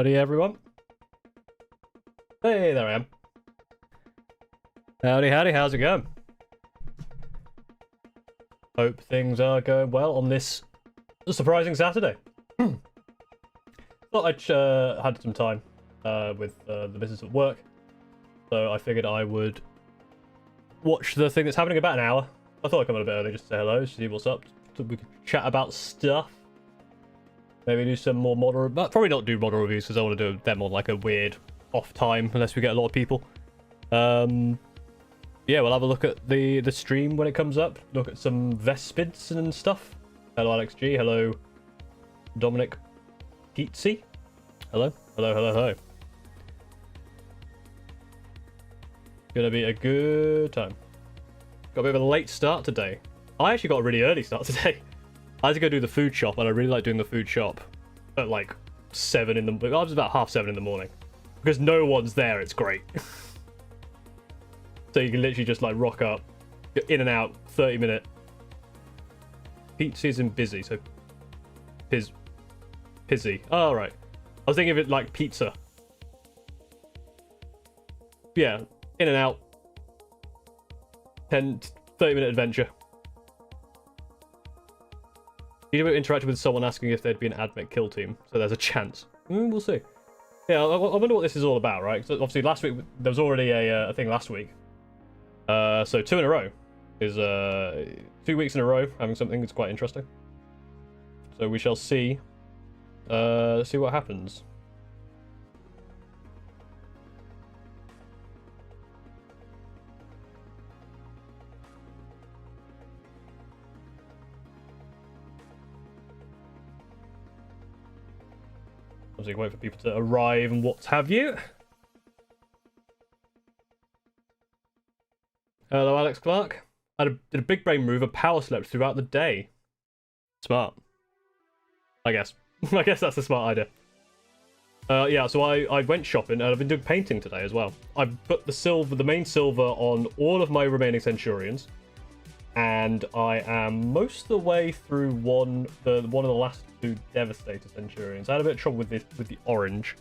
Howdy, everyone. Hey, there I am. Howdy, howdy, how's it going? Hope things are going well on this surprising Saturday. Thought I'd had some time with the business at work, so I figured I would watch the thing that's happening in about an hour. I thought I'd come in a bit early just to say hello, see what's up, so we could chat about stuff. Maybe do some more model, but probably not do model reviews because I want to do them on like a weird off time unless we get a lot of people. Yeah, we'll have a look at the stream when it comes up. Look at some Vespids and stuff. Hello, Alex G. Hello, Dominic Pizzi. Hello, hello, hello, hello. Gonna be a good time. Got a bit of a late start today. I actually got a really early start today. I had to go do the food shop, and I really like doing the food shop at like 7 in the. I was about 7:30 in the morning because no one's there. It's great. So you can literally just like rock up, get in and out, 30-minute. Pizza isn't busy, so pizzy. Oh right, I was thinking of it like pizza. Yeah, in and out. 30-minute adventure. You interacted with someone asking if there'd be an admech kill team, so there's a chance. We'll see. Yeah, I wonder what this is all about, right? So obviously last week there was already a thing last week. So 2 in a row is 2 weeks in a row having something that's quite interesting. So we shall see. See what happens. Obviously, wait for people to arrive and what have you. Hello, Alex Clark. I did a big brain move and power slept throughout the day. Smart. I guess. I guess that's a smart idea. Yeah, so I went shopping and I've been doing painting today as well. I've put the main silver on all of my remaining Centurions. And I am most of the way through one of the last 2 Devastator Centurions. I had a bit of trouble with the orange.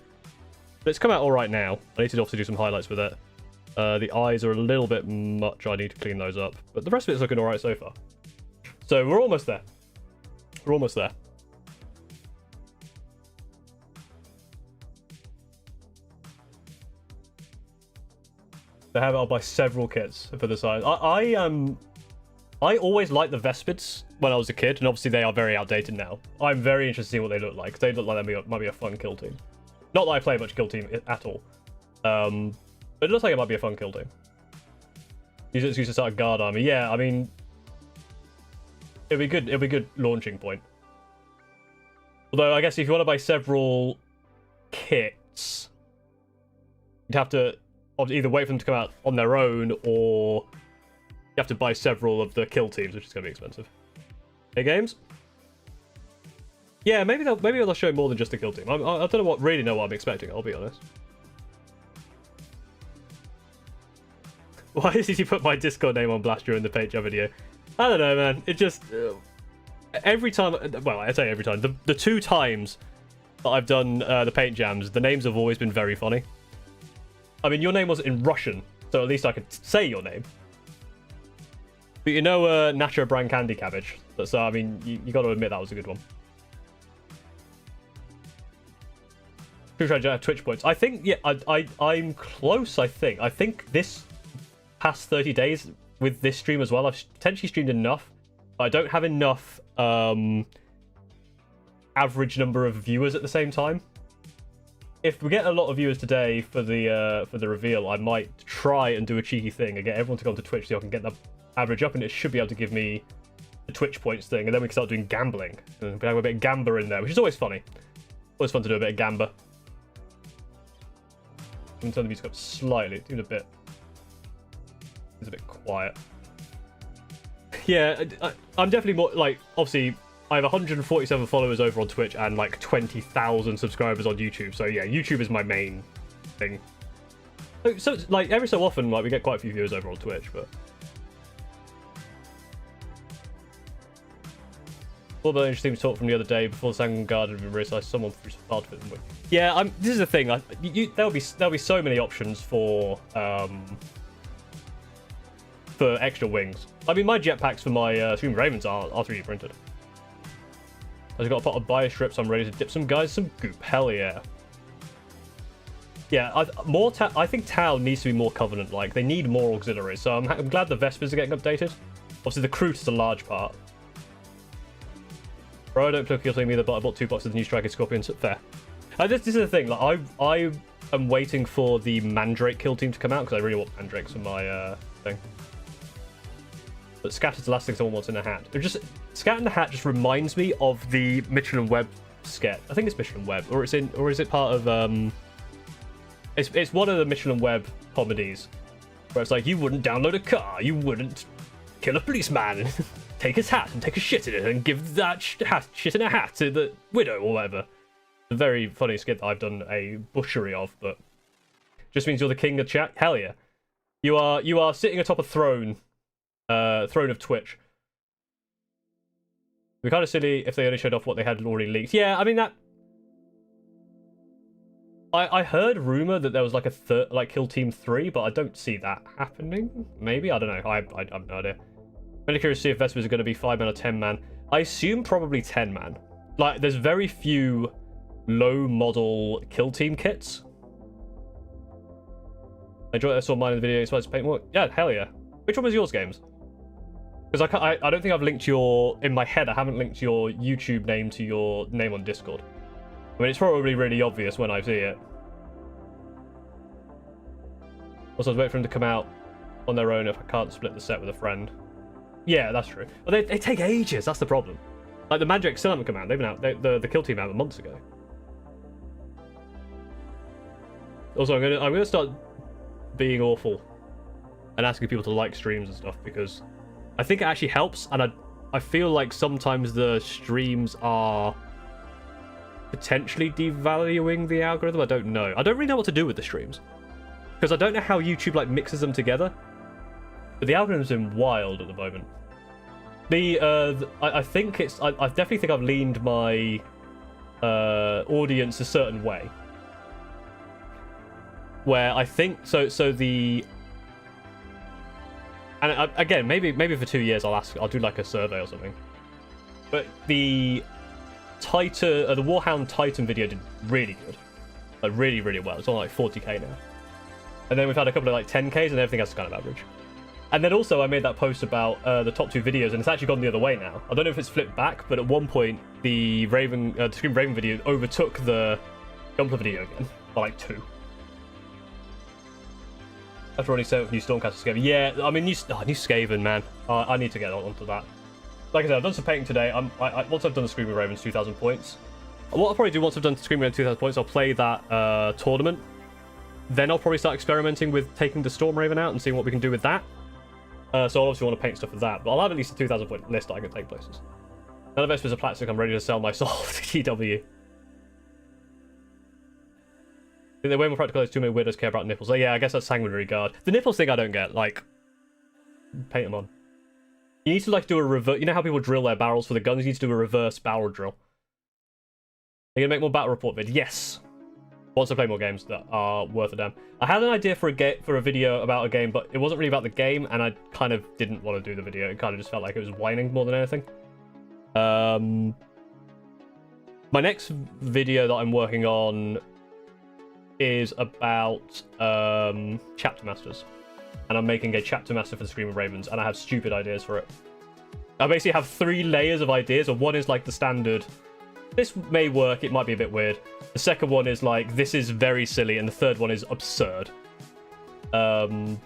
But it's come out alright now. I need to obviously do some highlights with it. The eyes are a little bit much. I need to clean those up. But the rest of it's looking alright so far. So we're almost there. We're almost there. They have it, I'll buy several kits for the size. I always liked the Vespids when I was a kid, and obviously they are very outdated now. I'm very interested to see what they look like. They look like they might be a fun kill team. Not that I play much kill team at all. But it looks like it might be a fun kill team. Use it to start a guard army. Yeah, I mean, it'll be good. It'll be a good launching point. Although I guess if you want to buy several kits, you'd have to either wait for them to come out on their own, or you have to buy several of the kill teams, which is going to be expensive. Hey, games. Yeah, maybe they'll show more than just the kill team. I don't know really know what I'm expecting. I'll be honest. Why did you put my Discord name on blast during the paint job video? I don't know, man. It just every time. Well, I say every time. The 2 times that I've done the paint jams, the names have always been very funny. I mean, your name was in Russian, so at least I could say your name. But you know, Nacho Brand Candy Cabbage. So I mean, you got to admit that was a good one. Pretty sure I don't have Twitch points. I think, yeah, I'm close. I think this past 30 days with this stream as well, I've potentially streamed enough. But I don't have enough average number of viewers at the same time. If we get a lot of viewers today for the reveal, I might try and do a cheeky thing and get everyone to go onto Twitch so I can get the average up, and it should be able to give me the Twitch points thing, and then we can start doing gambling. And we have a bit of gamba in there, which is always funny. Always fun to do a bit of gamba. I'm going to turn the music up slightly. It's a bit quiet. Yeah, I'm definitely more, like, obviously, I have 147 followers over on Twitch and, like, 20,000 subscribers on YouTube. So, yeah, YouTube is my main thing. So, like, every so often, like, we get quite a few viewers over on Twitch, but... Although interesting talk from the other day before the Sanguine Guard had been released, I someone threw some part of it. Yeah, this is the thing. There'll be so many options for extra wings. I mean, my jetpacks for my Screaming Ravens are 3D printed. I've got a pot of bio strips. I'm ready to dip some guys some goop. Hell yeah. Yeah, I think Tau needs to be more Covenant-like. They need more auxiliaries, so I'm glad the Vespers are getting updated. Obviously, the Kroot is a large part. Bro, I don't play kill team either, but I bought 2 boxes of the new Striker Scorpions. Fair. This is the thing. Like, I am waiting for the Mandrake kill team to come out, because I really want Mandrakes for my thing. But Scatter's the last thing someone wants in a hat. Scatter in the hat just reminds me of the Mitchell and Webb sketch. I think it's Mitchell and Webb, or is it part of It's one of the Mitchell and Webb comedies, where it's like, you wouldn't download a car, you wouldn't kill a policeman, take his hat and take a shit in it, and give that shit in a hat to the widow or whatever. A very funny skit that I've done a butchery of, but just means you're the king of chat. Hell yeah, you are sitting atop a throne of Twitch. It'd be kind of silly if they only showed off what they had already leaked. Yeah, I mean that. I heard rumor that there was like a Kill Team 3, but I don't see that happening. Maybe, I don't know. I have no idea. I'm really curious to see if Vespers are going to be 5-man or 10-man. I assume probably 10-man. Like, there's very few low model Kill Team kits. I enjoyed. I saw mine in the video. It's supposed to paint more. Yeah, hell yeah. Which one was yours, Games? Because I don't think I've linked in my head. I haven't linked your YouTube name to your name on Discord. I mean, it's probably really obvious when I see it. Also, I was waiting for them to come out on their own if I can't split the set with a friend. Yeah, that's true. But they take ages. That's the problem. Like, the Mandrake still haven't come out. They've been out. The Kill Team out months ago. Also, I'm gonna start being awful and asking people to like streams and stuff, because I think it actually helps, and I feel like sometimes the streams are potentially devaluing the algorithm. I don't know. I don't really know what to do with the streams, because I don't know how YouTube like mixes them together. But the algorithm's been wild at the moment. I think it's. I definitely think I've leaned my audience a certain way, where I think so. And again, maybe for 2 years I'll do like a survey or something. But the Warhound Titan video did really good, like really well. It's on like 40k now, and then we've had a couple of like 10ks, and everything else is kind of average. And then also I made that post about the top 2 videos, and it's actually gone the other way now. I don't know if it's flipped back, but at one point the Scream Raven video overtook the Gumpler video again by like 2. After only 7 new Stormcast Skaven. Yeah, I mean, new Skaven, man. I need to get onto that. Like I said, I've done some painting today. Once I've done the Screaming Ravens 2,000 points. What I'll probably do once I've done Screaming Ravens 2,000 points, I'll play that tournament. Then I'll probably start experimenting with taking the Storm Raven out and seeing what we can do with that. So I'll obviously want to paint stuff with that. But I'll have at least a 2,000 point list that I can take places. None of Vespers are plastic. I'm ready to sell my soul to TW. They're way more practical. There's too many weirdos care about nipples. So yeah, I guess that's Sanguinary Guard. The nipples thing I don't get. Like, paint them on. You need to like do a reverse. You know how people drill their barrels for the guns? You need to do a reverse barrel drill. Are you gonna make more battle report vid? Yes. Once I play more games that are worth a damn. I had an idea for a video about a game, but it wasn't really about the game, and I kind of didn't want to do the video. It kind of just felt like it was whining more than anything. My next video that I'm working on is about chapter masters, and I'm making a chapter master for the Scream of Ravens, and I have stupid ideas for it. I basically have 3 layers of ideas, and one is like the standard, this may work, it might be a bit weird. The second one is like, this is very silly, and the third one is absurd. It'd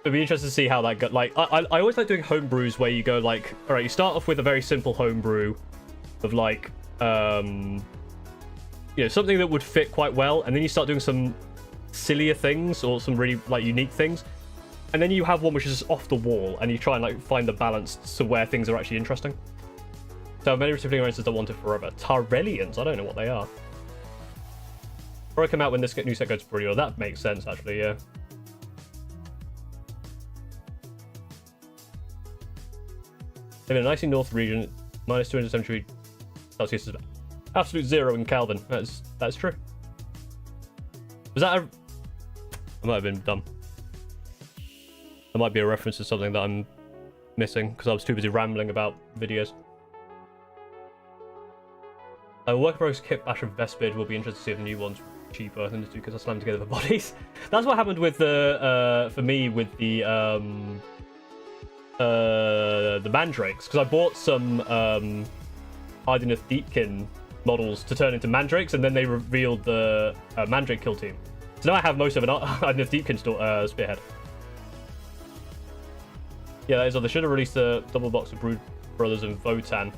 be interesting to see how that goes. Like, I always like doing homebrews where you go like, all right, you start off with a very simple homebrew of like you know, something that would fit quite well, and then you start doing some sillier things or some really like unique things, and then you have one which is just off the wall, and you try and like find the balance to where things are actually interesting. So many receiving races that want it forever. Tarellians, I don't know what they are. Or come out when this new set goes to pre-order. That makes sense actually, yeah. Live in a nicely north region. Minus 273 Celsius is absolute zero in Kelvin. That's true. Was that a... I might have been dumb. That might be a reference to something that I'm missing because I was too busy rambling about videos. Work Progress Kit Bash and Vespid will be interested to see if the new one's cheaper than the two because I slammed together the bodies. That's what happened with the for me with the mandrakes, because I bought some Hardineth Deepkin models to turn into mandrakes, and then they revealed the mandrake kill team. So now I have most of an Hardineth Deepkin spearhead. Yeah, that is all. They should have released a double box of Brood Brothers and Votan.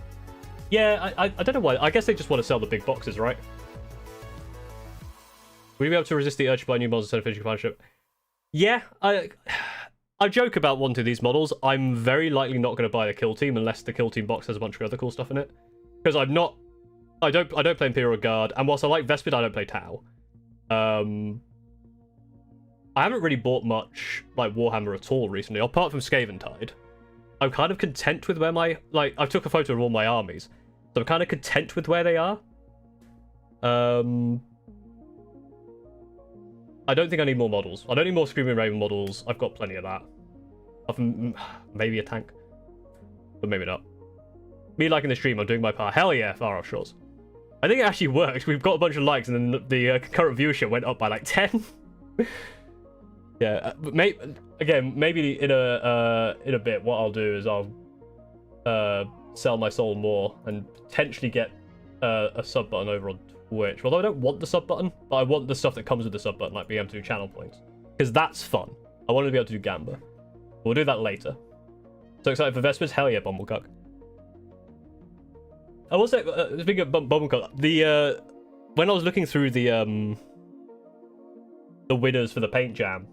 Yeah, I don't know why. I guess they just want to sell the big boxes, right? Will you be able to resist the urge to buy new models instead of finishing partnership? Yeah, I joke about wanting these models. I'm very likely not going to buy the kill team unless the kill team box has a bunch of other cool stuff in it. Because I don't play Imperial Guard, and whilst I like Vespid, I don't play Tau. I haven't really bought much like Warhammer at all recently, apart from Scaventide. I'm kind of content with where my I took a photo of all my armies, so I'm kind of content with where they are. I don't think I need more models. I don't need more Screaming Raven models. I've got plenty of that. Maybe a tank, but maybe not. Me liking the stream, I'm doing my part. Hell yeah, Far Off Shores. I think it actually worked. We've got a bunch of likes, and then the current viewership went up by like 10. Yeah, maybe in a bit, what I'll do is I'll sell my soul more and potentially get a sub button over on Twitch. Although I don't want the sub button, but I want the stuff that comes with the sub button, like being able to do channel points, because that's fun. I want to be able to do Gamba. We'll do that later. So excited for Vespers? Hell yeah, Bumblecuck. I will say, speaking of Bumblecuck, when I was looking through the winners for the Paint Jam,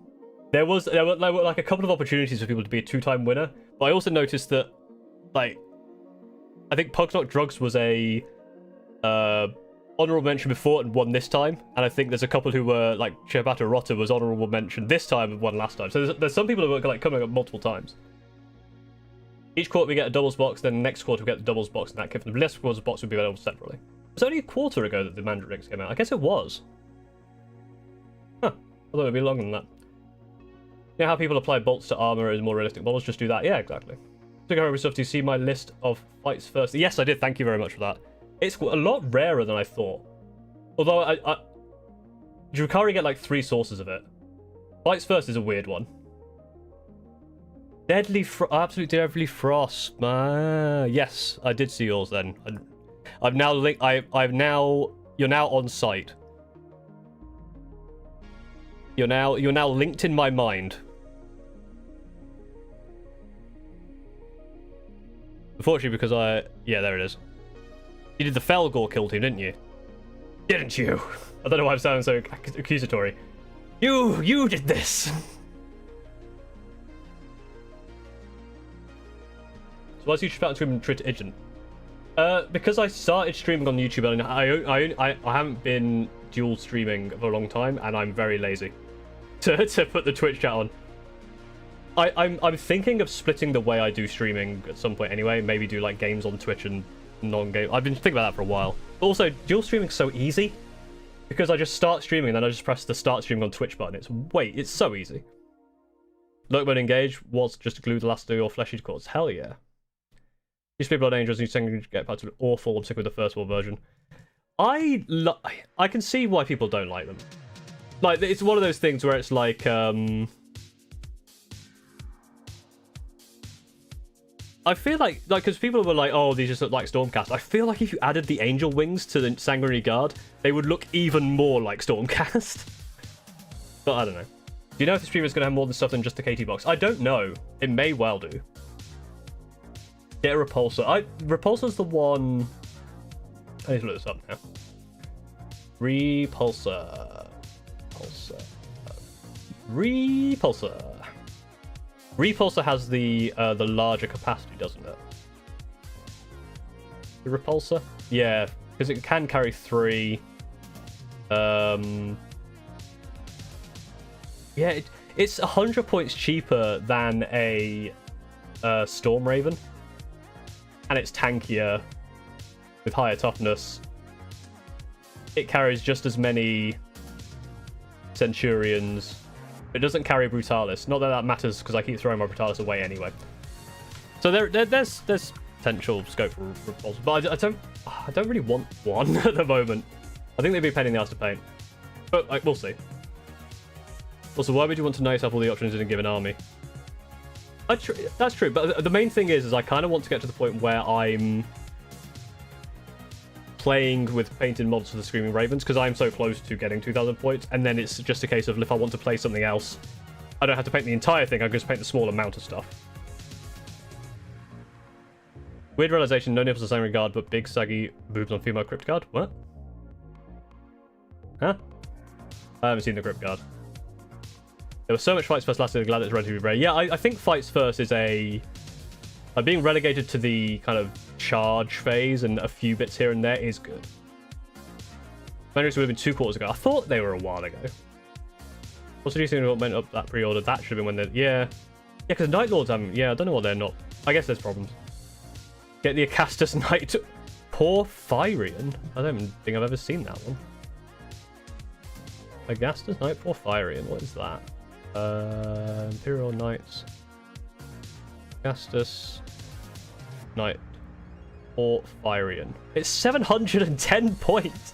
there were like a couple of opportunities for people to be a 2-time winner, but I also noticed that, like, I think Pugs Not Drugs was a honorable mention before and won this time, and I think there's a couple who were like Shibata Rotta was honorable mention this time and won last time. So there's some people who are like coming up multiple times. Each quarter we get a doubles box, then next quarter we get the doubles box, and that kit from the last quarter's box would be available separately. It was only a quarter ago that the Mandrakes came out. I guess it was. Huh. Although it'd be longer than that. You know how people apply bolts to armor as more realistic models? Just do that. Yeah, exactly. So go over stuff. Do you see my list of fights first? Yes, I did. Thank you very much for that. It's a lot rarer than I thought. Although Drukari get like 3 sources of it. Fights first is a weird one. Absolute Deadly Frost. Yes, I did see yours then. I've now linked. You're now on site. You're now linked in my mind. Unfortunately, because yeah, there it is. You did the Felgor kill team, didn't you? Didn't you? I don't know why I'm sounding so accusatory. You did this. So why is YouTube about streaming Twitch agent? Because I started streaming on YouTube and I haven't been dual streaming for a long time, and I'm very lazy to put the Twitch chat on. I'm thinking of splitting the way I do streaming at some point anyway. Maybe do like games on Twitch and non-game. I've been thinking about that for a while. But also, dual streaming's so easy because I just start streaming and then I just press the start streaming on Twitch button. It's so easy. Look mode engage was just to glue the last of your fleshy cords. Hell yeah. Used to be Blood Angels, you think get parts of it awful. I'm sick with the first world version. I can see why people don't like them. Like, it's one of those things where it's like, I feel like because people were like, oh, these just look like Stormcast. I feel like if you added the Angel Wings to the Sanguinary Guard, they would look even more like Stormcast. But I don't know. Do you know if the streamer is going to have more than stuff than just the KT box? I don't know. It may well do. Get a Repulsor. Repulsor's the one... I need to look this up now. Repulsor. Repulsor has the larger capacity, doesn't it? The Repulsor? Yeah, because it can carry 3. Yeah, it's 100 points cheaper than a Storm Raven. and it's tankier with higher toughness. It carries just as many Centurions. It doesn't carry Brutalis. Not that that matters because I keep throwing my Brutalis away anyway. So there's potential scope for repulse, but I don't really want one at the moment. I think they'd be a pain in the ass to paint, but like, we'll see. Also, why would you want to know yourself all the options in a given army? That's true, but the main thing is I kind of want to get to the point where I'm playing with painted models for the Screaming Ravens, because I'm so close to getting 2,000 points, and then it's just a case of if I want to play something else, I don't have to paint the entire thing, I can just paint the small amount of stuff. Weird realization, no nipples the same regard, but big saggy boobs on female crypt guard. What? Huh? I haven't seen the crypt guard. There was so much fights first lasted, glad it's relatively rare. Yeah, I think fights first is a... being relegated to the kind of charge phase and a few bits here and there is good. Matrix would have been 2 quarters ago. I thought they were a while ago. Also, do you think what went up that pre-order? That should have been when they... Yeah. Yeah, because Night Lords haven't... Yeah, I don't know what they're not... I guess there's problems. Get the Acastus Knight. Porphyrion? I don't think I've ever seen that one. Acastus Knight Porphyrion. What is that? Imperial Knights. Acastus Knight Porphyrion. It's 710 points.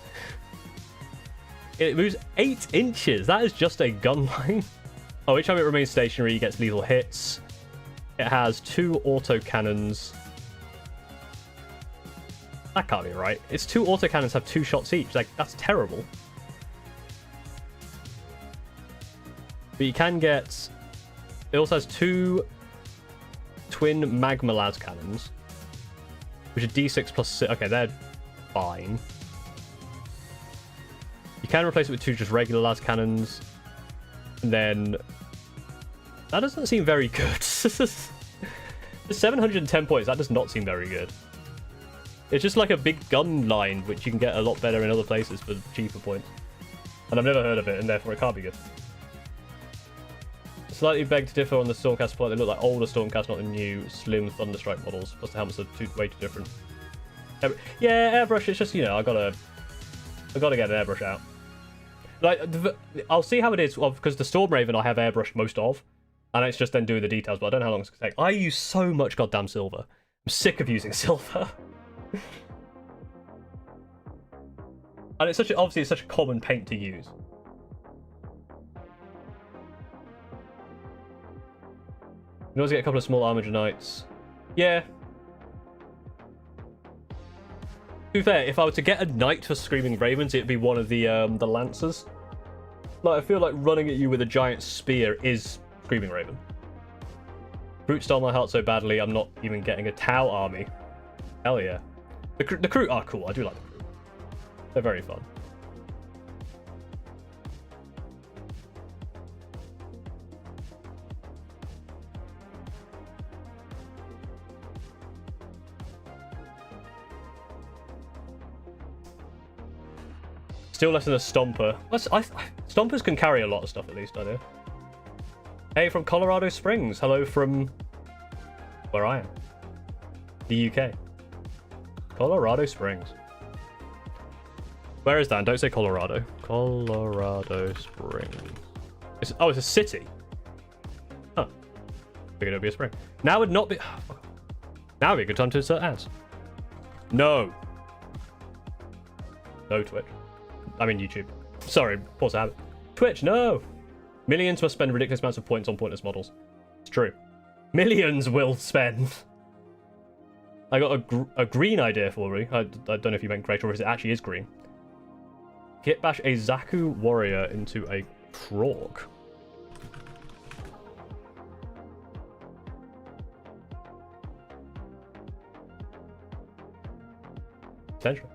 It moves 8 inches. That is just a gun line. Oh, each time it remains stationary, it gets lethal hits. It has 2 autocannons. That can't be right. Its 2 autocannons have 2 shots each. Like, that's terrible. But you can get... It also has 2 twin magma las cannons, which are d6 plus 6. Okay, they're fine. You can replace it with 2 just regular las cannons, and then that doesn't seem very good. 710 points. That does not seem very good. It's just like a big gun line, which you can get a lot better in other places for cheaper points. And I've never heard of it, and therefore it can't be good. Slightly beg to differ on the Stormcast plot. They look like older Stormcast, not the new slim Thunderstrike models. Plus the helmets are way too different. Yeah, airbrush. It's just, you know, I gotta get an airbrush out. Like, I'll see how it is because the Storm Raven I have airbrushed most of, and it's just then doing the details. But I don't know how long it's gonna take. I use so much goddamn silver. I'm sick of using silver. And it's obviously it's such a common paint to use. You can always get a couple of small Armiger Knights. Yeah. To be fair, if I were to get a Knight for Screaming Ravens, it'd be one of the Lancers. Like, I feel like running at you with a giant spear is Screaming Raven. Brute stole my heart so badly, I'm not even getting a Tau army. Hell yeah. The crew are cool. I do like the crew. They're very fun. Still less than a Stomper. Stompers can carry a lot of stuff at least, I know. Hey, from Colorado Springs. Hello from where I am. The UK. Colorado Springs. Where is that? Don't say Colorado. Colorado Springs. It's a city. Oh. Figured it'd be a spring. Now would not be... Now would be a good time to insert ads. No. No, Twitch. I mean YouTube. Sorry, pause habit. Twitch, no! Millions must spend ridiculous amounts of points on pointless models. It's true. Millions will spend. I got a green idea for you. I don't know if you meant great or if it actually is green. Git bash a Zaku warrior into a Krog. Potentially.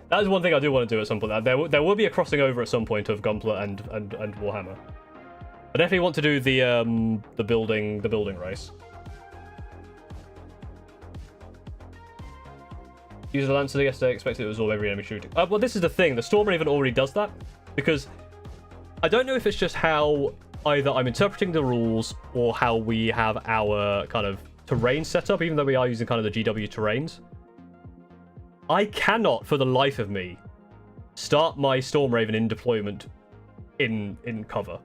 That is one thing I do want to do at some point. There will be a crossing over at some point of Gunpla and Warhammer. I definitely want to do the building race. Used the Lancer yesterday, expected it was all every enemy shooting. Well, this is the thing. The Storm Raven already does that because I don't know if it's just how either I'm interpreting the rules or how we have our kind of terrain set up, even though we are using kind of the GW terrains. I cannot, for the life of me, start my Storm Raven in deployment in cover.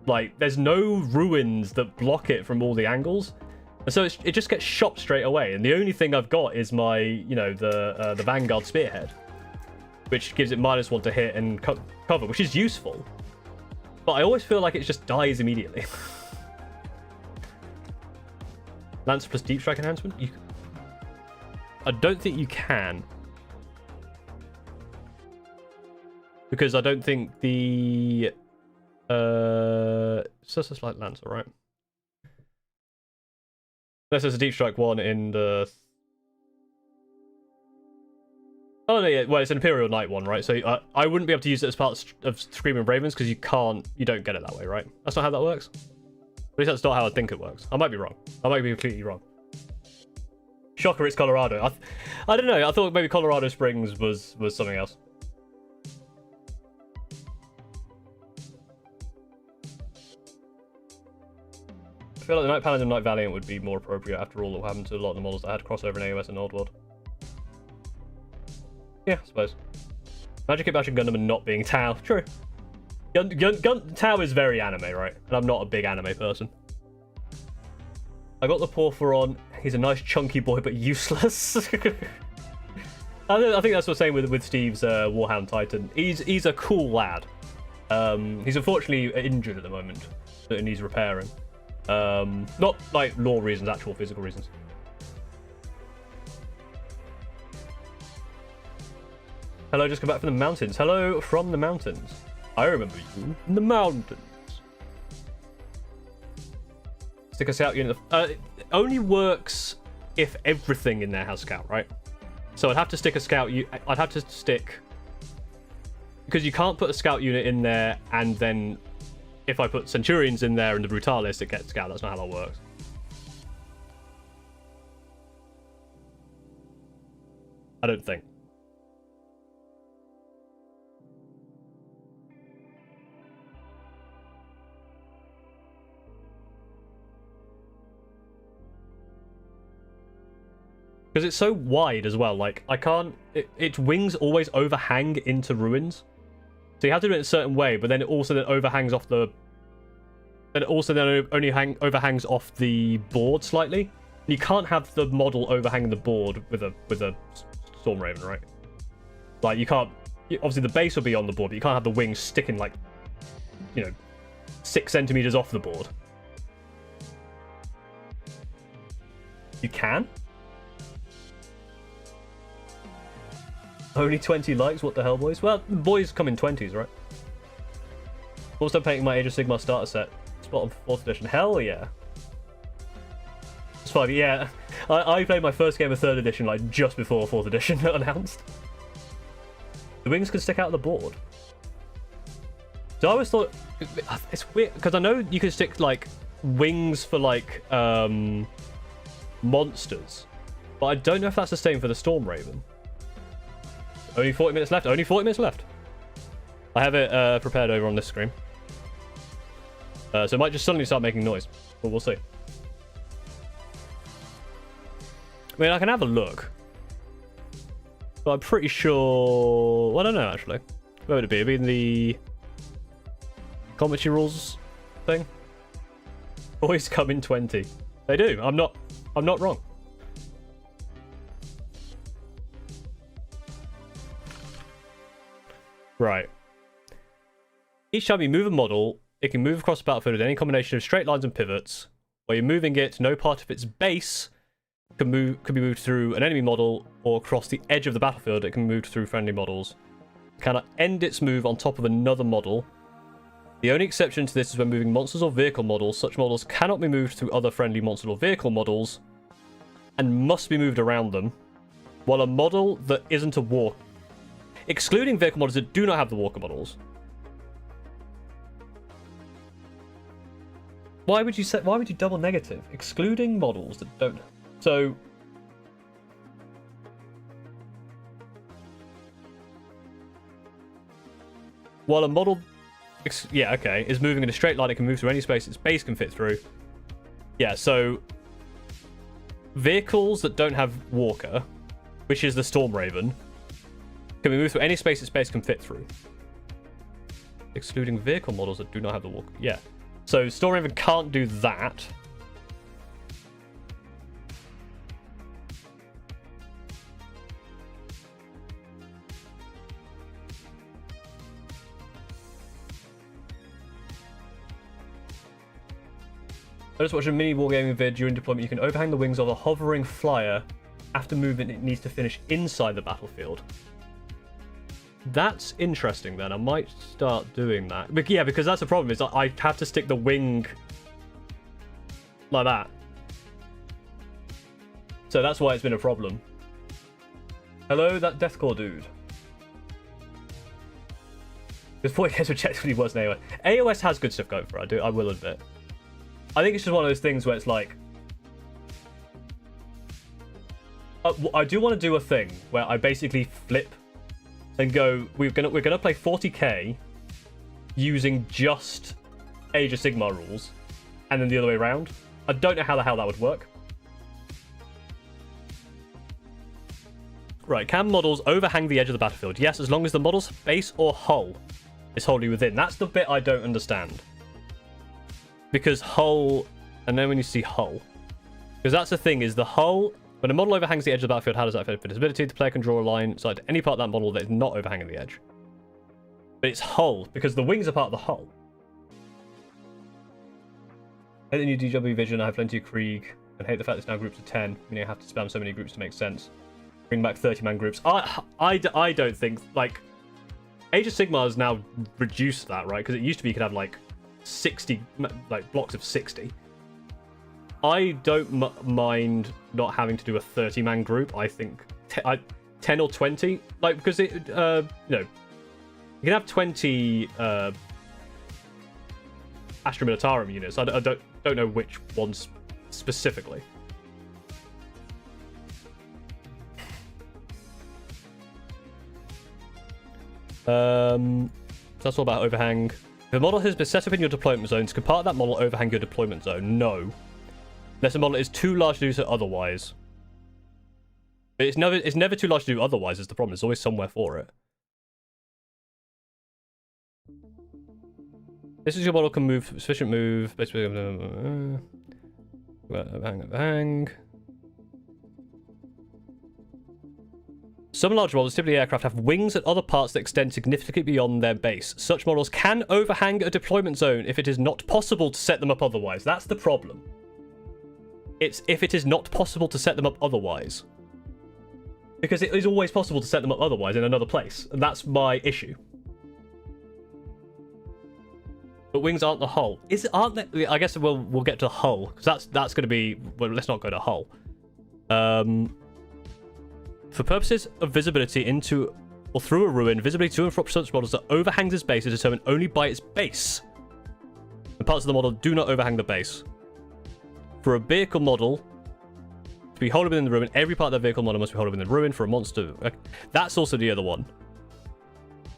Like, there's no ruins that block it from all the angles. And so it just gets shot straight away. And the only thing I've got is my, you know, the Vanguard Spearhead, which gives it -1 to hit and cover, which is useful. But I always feel like it just dies immediately. Lance plus Deep Strike enhancement? I don't think you can. Because I don't think the... it's just a slight Lance, alright. Unless there's a Deep Strike one in the... Oh, no, yeah. Well, it's an Imperial Knight one, right? So I wouldn't be able to use it as part of Screaming Ravens because you don't get it that way, right? That's not how that works? At least that's not how I think it works. I might be wrong. I might be completely wrong. Shocker, it's Colorado. I don't know. I thought maybe Colorado Springs was something else. I feel like the Knight Paladin and Knight Valiant would be more appropriate after all that happened to a lot of the models that had crossover in AOS and Old World. Yeah, I suppose. Magic Kit Bashing Gundam and not being Tau. True. Tau is very anime, right? And I'm not a big anime person. I got the Porphyron. He's a nice chunky boy, but useless. I think that's what I'm saying with Steve's Warhound Titan. He's a cool lad. He's unfortunately injured at the moment and he's repairing. Not like lore reasons, actual physical reasons. Hello, just come back from the mountains. Hello from the mountains. I remember you in the mountains. Stick a scout unit. It only works if everything in there has scout, right? So I'd have to stick a scout. I'd have to stick because you can't put a scout unit in there and then if I put Centurions in there and the Brutalis, it gets scout. That's not how that works. I don't think. Because it's so wide as well, like, I can't... its wings always overhang into ruins. So you have to do it in a certain way, but then it also then overhangs off the... Then it also then only overhangs off the board slightly. You can't have the model overhang the board with a Storm Raven, right? Like, you can't... Obviously, the base will be on the board, but you can't have the wings sticking, like, you know, 6 centimeters off the board. You can? Only 20 likes? What the hell, boys? Well, boys come in 20s, right? Also painting my Age of Sigmar starter set. Spot on 4th edition. Hell yeah. It's 5, yeah. I played my first game of 3rd edition, like, just before 4th edition announced. The wings can stick out of the board. So I always thought... It's weird, because I know you can stick, like, wings for, like, monsters. But I don't know if that's the same for the Storm Raven. Only 40 minutes left. Only 40 minutes left. I have it prepared over on this screen. So it might just suddenly start making noise. But we'll see. I mean, I can have a look. But I'm pretty sure... Well, I don't know, actually. Where would it be? It'd be in the... commentary rules thing? Boys come in 20. They do. I'm not wrong. Right. Each time you move a model, it can move across the battlefield with any combination of straight lines and pivots. While you're moving it, no part of its base can be moved through an enemy model or across the edge of the battlefield. It can be moved through friendly models. It cannot end its move on top of another model. The only exception to this is when moving monsters or vehicle models. Such models cannot be moved through other friendly monster or vehicle models and must be moved around them. While a model that isn't a walk, excluding vehicle models that do not have the walker models. Why would you double negative? Excluding models that don't. So while a model yeah, okay, is moving in a straight line, it can move through any space its base can fit through. Yeah, so vehicles that don't have walker which is the Storm Raven, can be moved through any space its base can fit through. Excluding vehicle models that do not have the walk. Yeah. So Storm Raven can't do that. I just watched a mini wargaming vid. During deployment, you can overhang the wings of a hovering flyer. After movement, it needs to finish inside the battlefield. That's interesting then. I might start doing that. But yeah, because that's the problem, is I have to stick the wing like that. So that's why it's been a problem. Hello, that deathcore dude. This 40 games objectively worse than AOS. AOS has good stuff going for it, I will admit. I think it's just one of those things where it's like... I do want to do a thing where I basically flip and go, we're gonna play 40k using just Age of Sigmar rules, and then the other way around. I don't know how the hell that would work. Right, can models overhang the edge of the battlefield? Yes, as long as the model's base or hull is wholly within. That's the bit I don't understand. Because hull, and then when you see hull, because that's the thing, is the hull, when a model overhangs the edge of the battlefield, how does that affect visibility? The player can draw a line side to any part of that model that is not overhanging the edge. But it's hull, because the wings are part of the hull. I hate the new DW vision, I have plenty of Krieg, and hate the fact it's now groups of 10, meaning I have to spam so many groups to make sense. Bring back 30-man groups. I don't think, like, Age of Sigmar has now reduced that, right? Because it used to be you could have, like, 60, like, blocks of 60. I don't mind not having to do a 30-man group. I think 10 or 20, like, because it, you know, you can have 20 Astra Militarum units. I don't know which ones specifically. That's all about overhang. If a model has been set up in your deployment zones, can part of that model overhang your deployment zone? No. Unless a model is too large to do so otherwise. It's never too large to do otherwise is the problem. There's always somewhere for it. This is your model can move, sufficient move, basically, overhang. Some large models, typically aircraft, have wings and other parts that extend significantly beyond their base. Such models can overhang a deployment zone if it is not possible to set them up otherwise. That's the problem. It's if it is not possible to set them up otherwise. Because it is always possible to set them up otherwise in another place. And that's my issue. But wings aren't the hull. Aren't they? I guess we'll get to hull. Because that's going to be... Well, let's not go to hull. For purposes of visibility into or through a ruin, visibility to and from such models that overhangs its base is determined only by its base. And parts of the model do not overhang the base. For a vehicle model to be wholly within the ruin, every part of the vehicle model must be wholly within the ruin. For a monster... That's also the other one.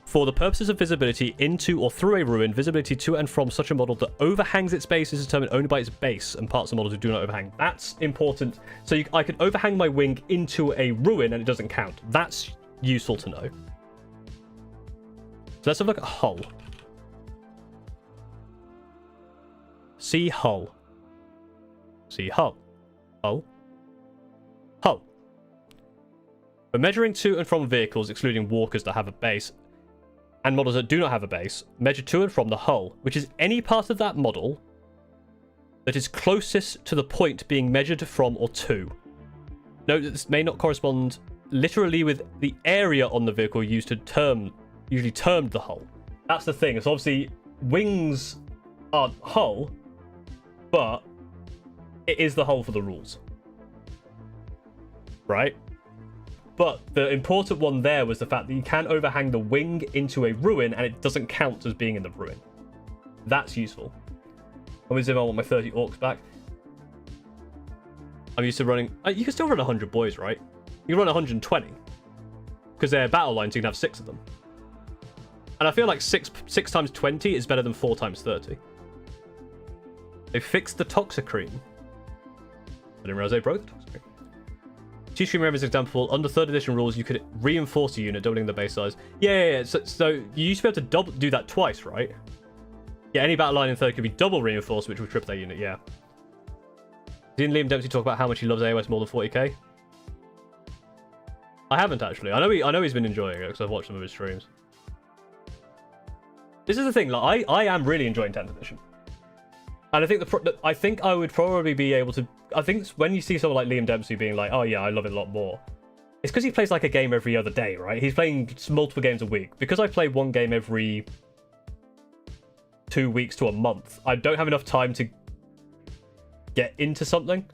For the purposes of visibility into or through a ruin, visibility to and from such a model that overhangs its base is determined only by its base and parts of the model who do not overhang. That's important. So I can overhang my wing into a ruin and it doesn't count. That's useful to know. So let's have a look at hull. See hull. See hull. Hull. Hull. For measuring to and from vehicles, excluding walkers that have a base, and models that do not have a base, measure to and from the hull, which is any part of that model that is closest to the point being measured from or to. Note that this may not correspond literally with the area on the vehicle used to usually termed the hull. That's the thing. So obviously wings aren't hull, but it is the hull for the rules. Right? But the important one there was the fact that you can overhang the wing into a ruin and it doesn't count as being in the ruin. That's useful. Obviously, I want my 30 orcs back. I'm used to running... You can still run 100 boys, right? You can run 120. Because they're battle lines, so you can have 6 of them. And I feel like 6 times 20 is better than 4 times 30. They fixed the Toxicrene. I didn't realize they broke the Toxicrene. Two-stream as an example, under 3rd edition rules, you could reinforce a unit, doubling the base size. Yeah. So you used to be able to do that twice, right? Yeah, any battle line in 3rd could be double reinforced, which would triple their unit, yeah. Didn't Liam Dempsey talk about how much he loves AOS more than 40k? I haven't, actually. I know he's been enjoying it, because I've watched some of his streams. This is the thing, like, I am really enjoying 10th edition. And I think I would probably be able to... I think when you see someone like Liam Dempsey being like, oh yeah, I love it a lot more, it's because he plays like a game every other day, right? He's playing multiple games a week. Because I play one game every 2 weeks to a month, I don't have enough time to get into something.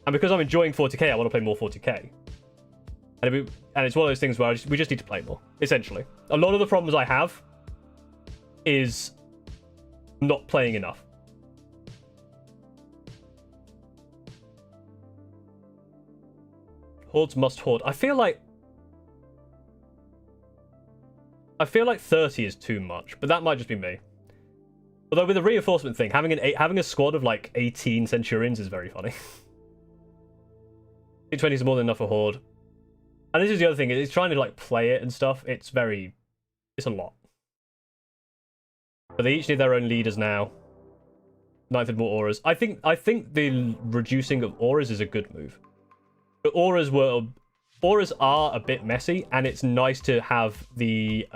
And because I'm enjoying 40k, I want to play more 40k. And it's one of those things where we just need to play more, essentially. A lot of the problems I have is not playing enough. Hordes must horde. I feel like 30 is too much, but that might just be me. Although with the reinforcement thing, having a squad of like 18 Centurions is very funny. 20 is more than enough for horde. And this is the other thing, it's trying to like play it and stuff. It's a lot. But they each need their own leaders now. 9th with more auras. I think the reducing of auras is a good move. But auras are a bit messy, and it's nice to have the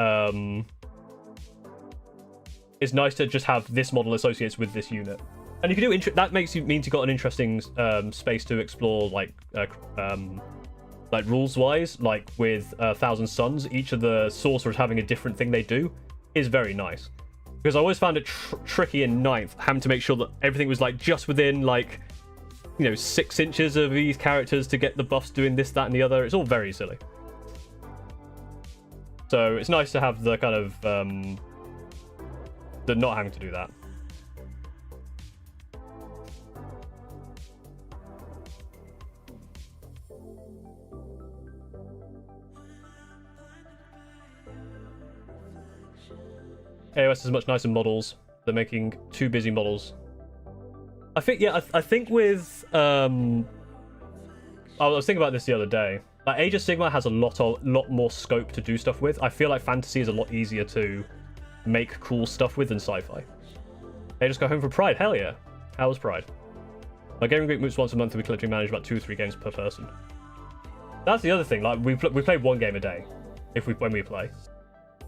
it's nice to just have this model associated with this unit. And you can do that means you've got an interesting space to explore, like rules wise, like with 1,000 Suns, each of the sorcerers having a different thing they do is very nice. Because I always found it tricky in 9th, having to make sure that everything was like just within like, you know, 6 inches of these characters to get the buffs doing this, that, and the other. It's all very silly. So it's nice to have the kind of the not having to do that. AOS is much nicer models. They're making too busy models. I think with I was thinking about this the other day. Like Age of Sigmar has a lot more scope to do stuff with. I feel like fantasy is a lot easier to make cool stuff with than sci-fi. They just go home for Pride. Hell yeah. How was Pride? My gaming group moves once a month and we collectively manage about 2 or 3 games per person. That's the other thing. Like we play 1 game a day when we play.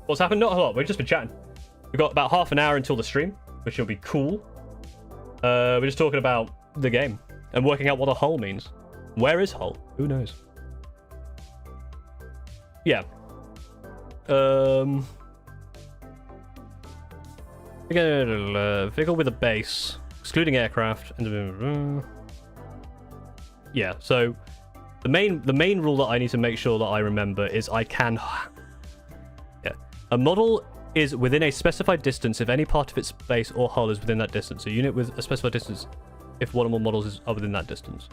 What's happened? Not a lot. We've just been chatting. We've got about half an hour until the stream, which will be cool. We're just talking about the game and working out what a hull means. Where is hull? Who knows? Yeah. Vehicle with a base, excluding aircraft. Yeah. So the main rule that I need to make sure that I remember is I can. Yeah. A model is within a specified distance if any part of its base or hull is within that distance. A unit with a specified distance if one or more models are within that distance.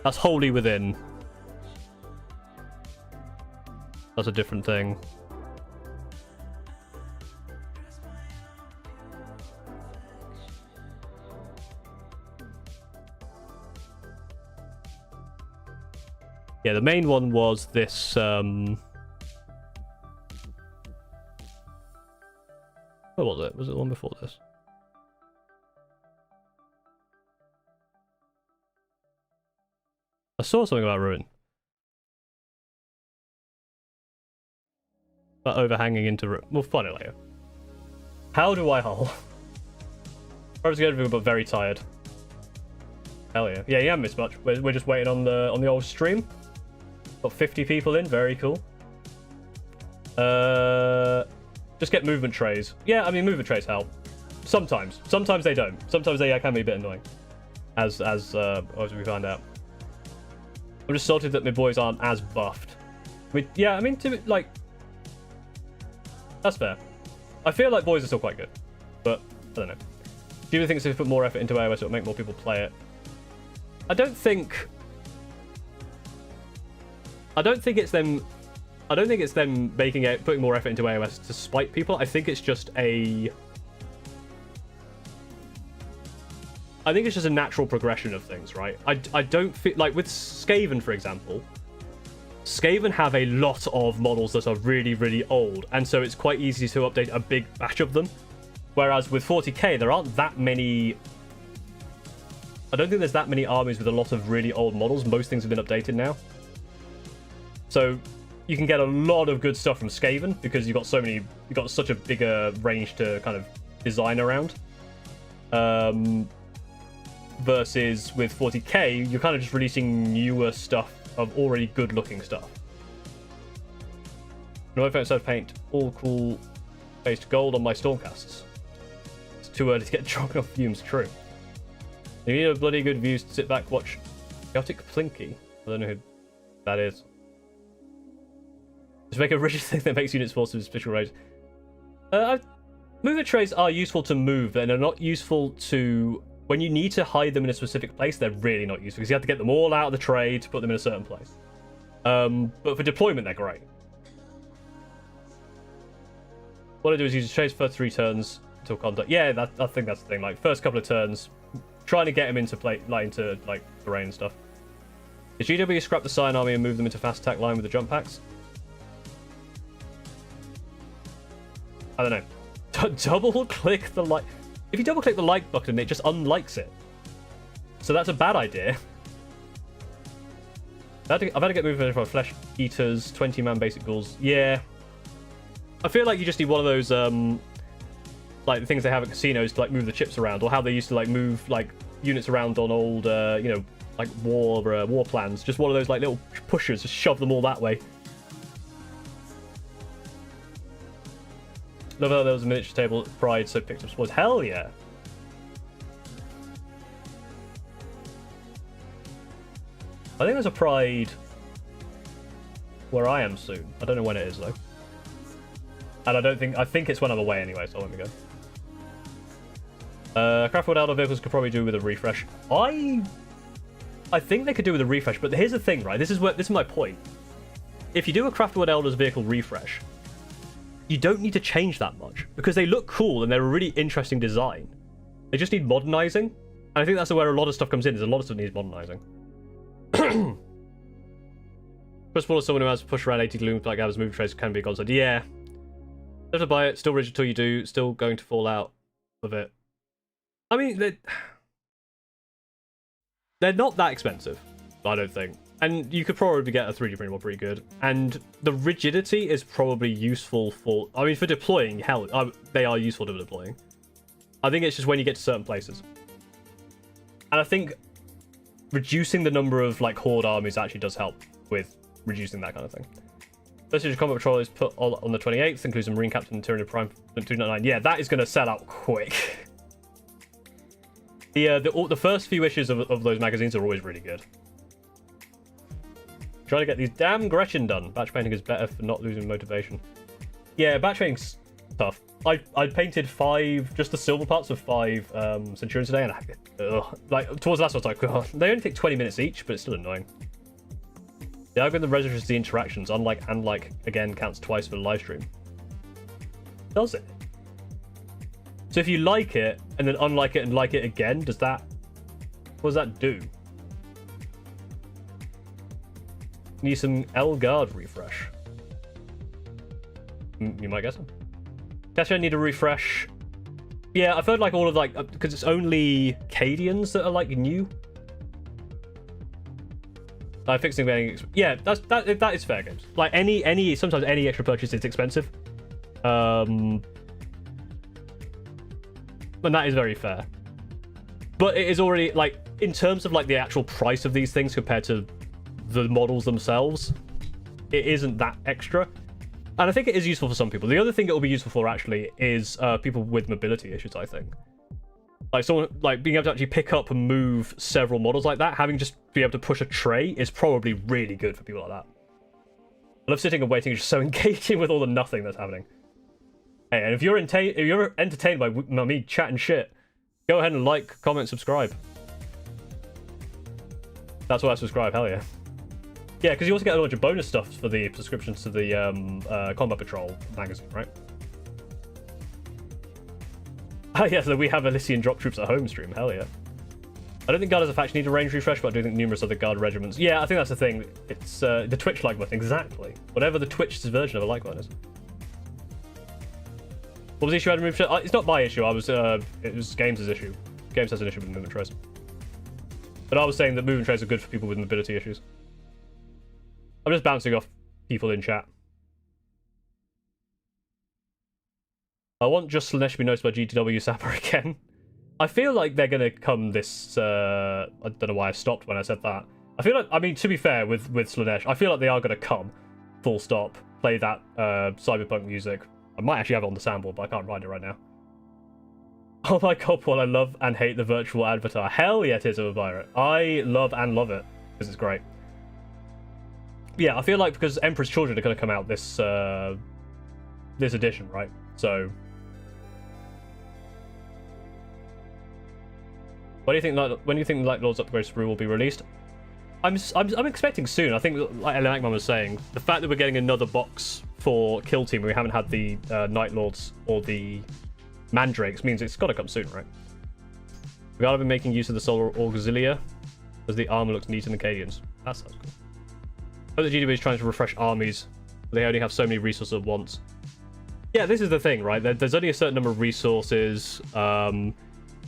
That's wholly within. That's a different thing. Yeah, the main one was this what was it? Was it the one before this? I saw something about ruin. About overhanging into ruin. We'll find it later. How do I hull? Probably good, but very tired. Hell yeah. Yeah, you haven't missed much. We're just waiting on the old stream. Got 50 people in. Very cool. Just get movement trays. Yeah, I mean, movement trays help. Sometimes. Sometimes they don't. Sometimes they can be a bit annoying. As we found out. I'm just salted that my boys aren't as buffed. Yeah, I mean, like... That's fair. I feel like boys are still quite good. But, I don't know. Do you think if they put more effort into AOS, it'll make more people play it? I don't think it's them putting more effort into AOS to spite people. I think it's just a... I think it's just a natural progression of things, right? I don't feel like with Skaven, for example. Skaven have a lot of models that are really, really old, and so it's quite easy to update a big batch of them. Whereas with 40k, there aren't that many... I don't think there's that many armies with a lot of really old models. Most things have been updated now. So you can get a lot of good stuff from Skaven because you've got such a bigger range to kind of design around. Versus with 40k, you're kind of just releasing newer stuff of already good-looking stuff. No offense, I paint all cool based gold on my Stormcasts. It's too early to get drunk off fumes, true. You need a bloody good view to sit back, watch Chaotic Plinky. I don't know who that is. To make a rigid thing that makes units force with special raids. Mover trays are useful to move, and they're not useful to... When you need to hide them in a specific place, they're really not useful, because you have to get them all out of the tray to put them in a certain place. But for deployment, they're great. What I do is use trays for 3 turns until contact. Yeah, I think that's the thing. Like, first couple of turns, trying to get them into play, like into like terrain and stuff. Did GW scrap the Scion army and move them into fast attack line with the jump packs? I don't know. Double click the like. If you double click the like button, it just unlikes it. So that's a bad idea. I've had to get moving for Flesh Eaters, 20-man basic ghouls. Yeah. I feel like you just need one of those, like the things they have at casinos to like move the chips around, or how they used to like move like units around on old, you know, like war plans. Just one of those like little pushers, just shove them all that way. Love how there was a miniature table at Pride, so picked up sports. Hell yeah! I think there's a Pride where I am soon. I don't know when it is though. And I think it's when I'm away anyway, so I won't be going. Craftworld Elder vehicles could probably do with a refresh. I think they could do with a refresh, but here's the thing, right? This is my point. If you do a Craftworld Elder's vehicle refresh, you don't need to change that much because they look cool and they're a really interesting design. They just need modernizing, and I think that's where a lot of stuff comes in. There's a lot of stuff that needs modernizing. First of all, as someone who has pushed around 80 gloom like Gab's movie trace can be a godsend. Yeah. Have to buy it. Still rigid till you do. Still going to fall out of it. I mean, they're not that expensive, I don't think. And you could probably get a 3D printed one pretty good. And the rigidity is probably useful for... I mean, for deploying, hell, they are useful to deploying. I think it's just when you get to certain places. And I think reducing the number of, like, horde armies actually does help with reducing that kind of thing. First Age Combat Patrol is put on the 28th, includes a Marine Captain and Tyranid Prime 299. Yeah, that is going to sell out quick. The first few issues of those magazines are always really good. Trying to get these damn Gretchen done. Batch painting is better for not losing motivation. Yeah, batch painting's tough. I painted 5, just the silver parts of 5 Centurions today, and like towards the last one, I was like, God, they only take 20 minutes each, but it's still annoying. The algorithm registers the interactions, unlike and like again counts twice for the live stream. Does it? So if you like it and then unlike it and like it again, what does that do? Need some Elgard refresh. You might guess. Guess I need a refresh. Yeah, I've heard like all of like because it's only Cadians that are like new. Fixing getting yeah, that is fair games. Like sometimes any extra purchase is expensive. And that is very fair. But it is already like in terms of like the actual price of these things compared to the models themselves, it isn't that extra. And I think it is useful for some people. The other thing it will be useful for actually is people with mobility issues, I think. Like someone like being able to actually pick up and move several models like that, having just be able to push a tray is probably really good for people like that. I love sitting and waiting, it's just so engaging with all the nothing that's happening. Hey, and if you're entertained by me chatting shit, go ahead and like, comment, subscribe. That's why I subscribe, hell yeah. Yeah, because you also get a bunch of bonus stuff for the subscriptions to the Combat Patrol magazine, right? Oh yeah, so we have Elysian drop troops at home stream, hell yeah. I don't think Guard as a faction need a range refresh, but I do think numerous other Guard regiments. Yeah, I think that's the thing. It's the Twitch like button, exactly. Whatever the Twitch's version of a like button is. What was the issue I had to move? It's not my issue. It was Games' issue. Games has an issue with movement trays. But I was saying that movement trays are good for people with mobility issues. I'm just bouncing off people in chat. I want just Slanesh to be noticed by GTW Sapper again. I feel like they're gonna come this. I don't know why I stopped when I said that. I feel like, I mean, to be fair with Slanesh, I feel like they are gonna come. Full stop. Play that cyberpunk music. I might actually have it on the soundboard, but I can't write it right now. Oh my god, what I love and hate the virtual avatar. Hell yeah, Tears of a Pirate. I love and love it because it's great. Yeah, I feel like because Emperor's Children are gonna come out this this edition, right? So. When do you think Light Lord's upgrade sprue will be released? I'm expecting soon. I think, like Ellen Ackman was saying, the fact that we're getting another box for Kill Team, we haven't had the Night Lords or the Mandrakes, means it's got to come soon, right? We gotta be making use of the Solar Auxilia, as the armor looks neat in the Cadians. That sounds cool. I hope the GDB is trying to refresh armies. They only have so many resources at once. Yeah, this is the thing, right? There's only a certain number of resources, and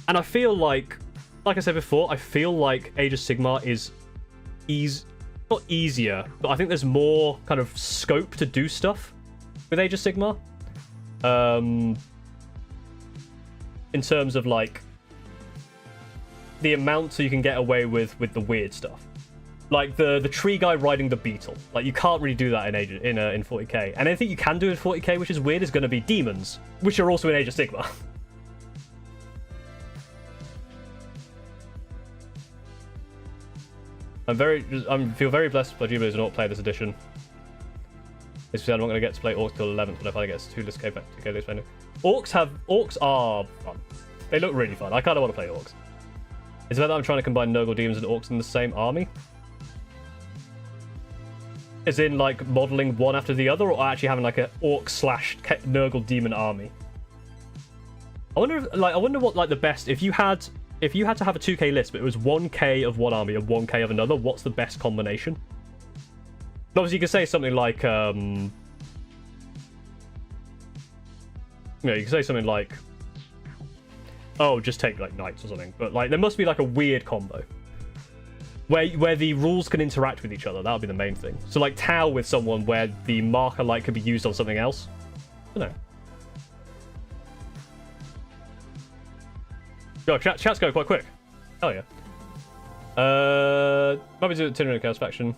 I feel like I said before, I feel like Age of Sigmar is not easier, but I think there's more kind of scope to do stuff with Age of Sigmar. In terms of like the amount so you can get away with the weird stuff. Like the tree guy riding the beetle. Like you can't really do that in 40k. And anything you can do in 40k, which is weird, is going to be demons, which are also in Age of Sigmar. I feel very blessed by Jubilees to not play this edition. This said I'm not going to get to play Orcs till 11th, but if I get to 2K this spending. Orcs are fun. They look really fun. I kind of want to play Orcs. Is it that I'm trying to combine Nurgle Demons and Orcs in the same army? As in, like, modeling one after the other, or actually having like a Orc / Nurgle Demon army? I wonder what like the best, if you had to have a 2k list, but it was 1k of one army and 1k of another, what's the best combination? And obviously, you could say something like, you could say something like, oh, just take like knights or something. But like, there must be like a weird combo where the rules can interact with each other. That would be the main thing. So like Tau with someone where the marker light could be used on something else. I don't know. Go, chat's go quite quick. Oh yeah. Might be doing Tyranny Chaos faction. It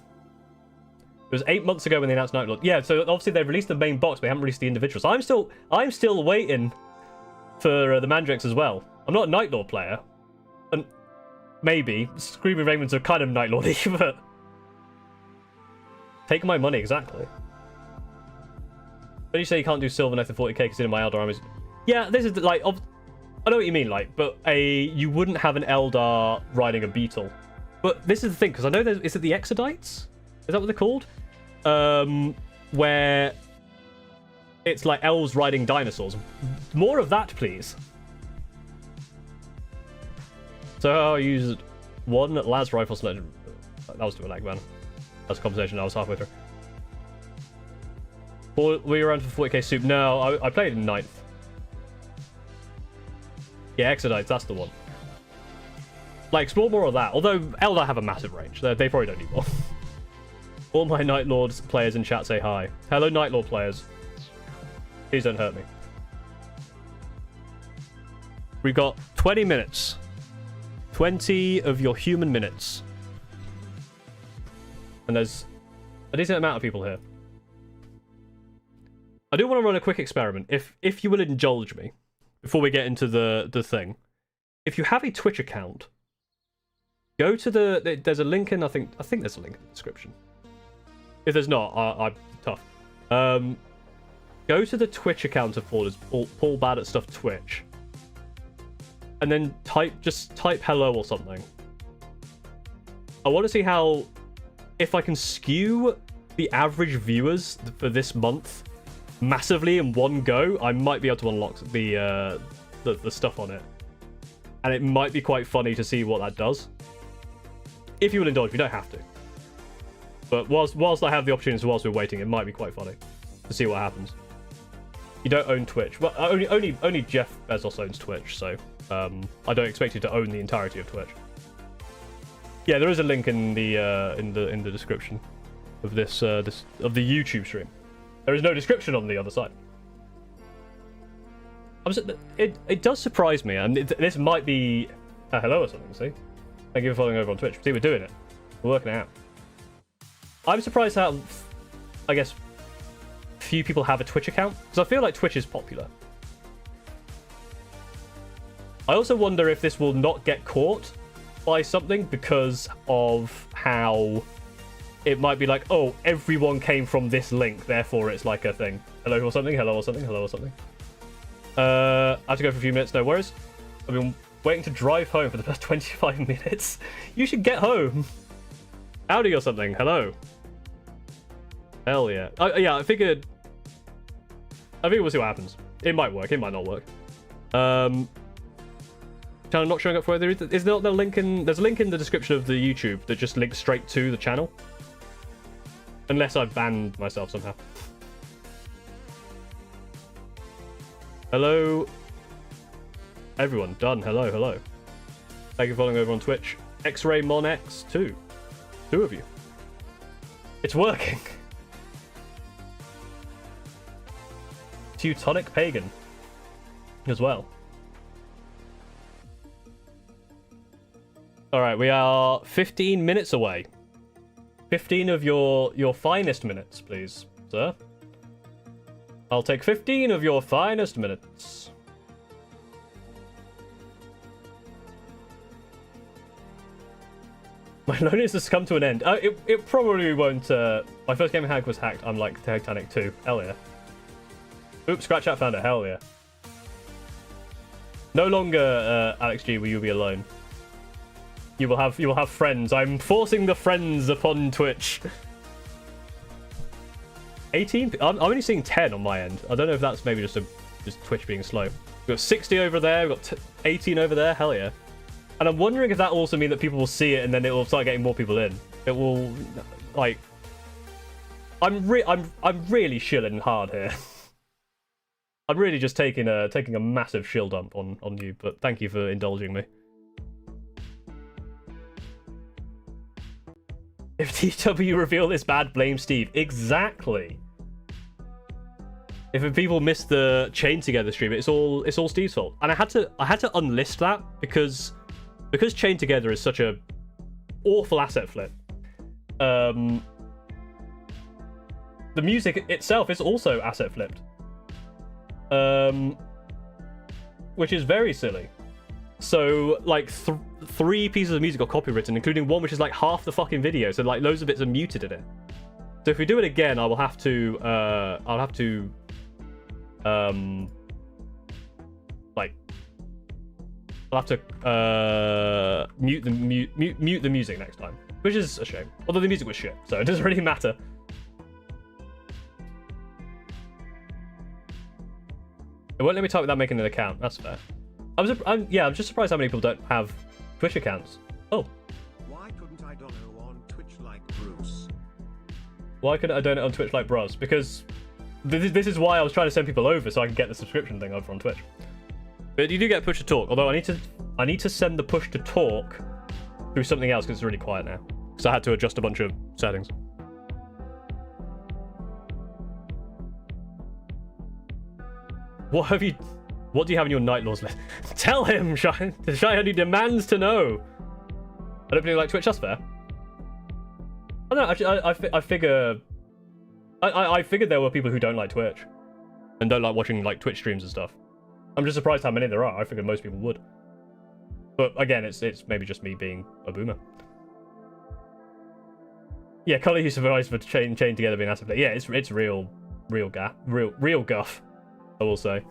was 8 months ago when they announced Night Lord. Yeah, so obviously they've released the main box, but they haven't released the individuals. I'm still waiting for the Mandrakes as well. I'm not a Night Lord player, and maybe Screaming Ravens are kind of Night Lord-y, but take my money exactly. When you say you can't do Silver Knight in 40k because in my Eldar armies, yeah, this is like. I know what you mean, like, but you wouldn't have an Eldar riding a beetle. But this is the thing, because I know is it the Exodites? Is that what they're called? Where it's like elves riding dinosaurs. More of that, please. So I used one Las rifle sledge. That was to a lag, man. That's a conversation I was halfway through. Were you around for 40k soup? No, I played in 9th. Yeah, Exodites, that's the one. Like, explore more of that. Although, Eldar have a massive range. They probably don't need more. All my Night Lords players in chat say hi. Hello, Night Lord players. Please don't hurt me. We've got 20 minutes. 20 of your human minutes. And there's a decent amount of people here. I do want to run a quick experiment. If you will indulge me. Before we get into the thing, if you have a Twitch account, go to there's a link in, I think there's a link in the description. If there's not, I'm tough. Go to the Twitch account of Paul Bad at Stuff Twitch, and then just type hello or something. I want to see if I can skew the average viewers for this month massively in one go. I might be able to unlock the stuff on it. and it might be quite funny to see what that does. If you will indulge, you don't have to. But whilst I have the opportunity, whilst we're waiting, it might be quite funny to see what happens. You don't own Twitch. Well, only Jeff Bezos owns Twitch, so I don't expect you to own the entirety of Twitch. Yeah, there is a link in the description of this of the YouTube stream. There is no description on the other side. It does surprise me, and this might be a hello or something. See, thank you for following over on Twitch. See, we're doing it. We're working it out. I'm surprised how, I guess, few people have a Twitch account, because I feel like Twitch is popular. I also wonder if this will not get caught by something because of how it might be like, oh, everyone came from this link, therefore it's like a thing. Hello or something, hello or something, hello or something. I have to go for a few minutes, no worries. I've been waiting to drive home for the past 25 minutes. You should get home. Howdy or something, hello. Hell yeah. Yeah, I figured we'll see what happens. It might work, it might not work. Channel not showing up for whether is there a link in there's a link in the description of the YouTube that just links straight to the channel. Unless I've banned myself somehow. Hello. Everyone, done. Hello, hello. Thank you for following over on Twitch. X-Ray Mon X 2. Two of you. It's working. Teutonic Pagan as well. Alright, we are 15 minutes away. 15 of your finest minutes, please, sir. I'll take 15 of your finest minutes. My loneliness has come to an end. It probably won't. My first game hack was hacked. I'm like Titanic 2. Hell yeah. Oops, Scratch Out found it. Hell yeah. No longer, Alex G, will you be alone? You will have friends. I'm forcing the friends upon Twitch. 18. I'm only seeing 10 on my end. I don't know if that's maybe just Twitch being slow. We've got 60 over there. We've got 18 over there. Hell yeah. And I'm wondering if that also means that people will see it and then it will start getting more people in. It will, like, I'm really shilling hard here. I'm really just taking a massive shill dump on you, but thank you for indulging me. If TW reveal this bad, blame Steve. Exactly. If people miss the Chain Together stream, it's all Steve's fault. And I had to unlist that because Chain Together is such a awful asset flip. The music itself is also asset flipped. Which is very silly. So, like, 3 pieces of music are copywritten, including one which is like half the fucking video. So, like, loads of bits are muted in it. So if we do it again, I'll have to mute the music next time, which is a shame. Although the music was shit, so it doesn't really matter. It won't let me type without making an account. That's fair. I'm just surprised how many people don't have Twitch accounts. Oh. Why couldn't I donate on Twitch like Bruce? Why couldn't I donate on Twitch like Bros? Because this is why I was trying to send people over so I can get the subscription thing over on Twitch. But you do get push to talk. Although I need to send the push to talk through something else because it's really quiet now. Because I had to adjust a bunch of settings. What do you have in your Night Lords list? Tell him, Shiny demands to know. I don't really like Twitch, that's fair. I don't know, actually, I figured there were people who don't like Twitch. And don't like watching, like, Twitch streams and stuff. I'm just surprised how many there are. I figured most people would. But, again, it's maybe just me being a boomer. Yeah, Color use of advice for chain together being asset. Yeah, it's real guff, I will say.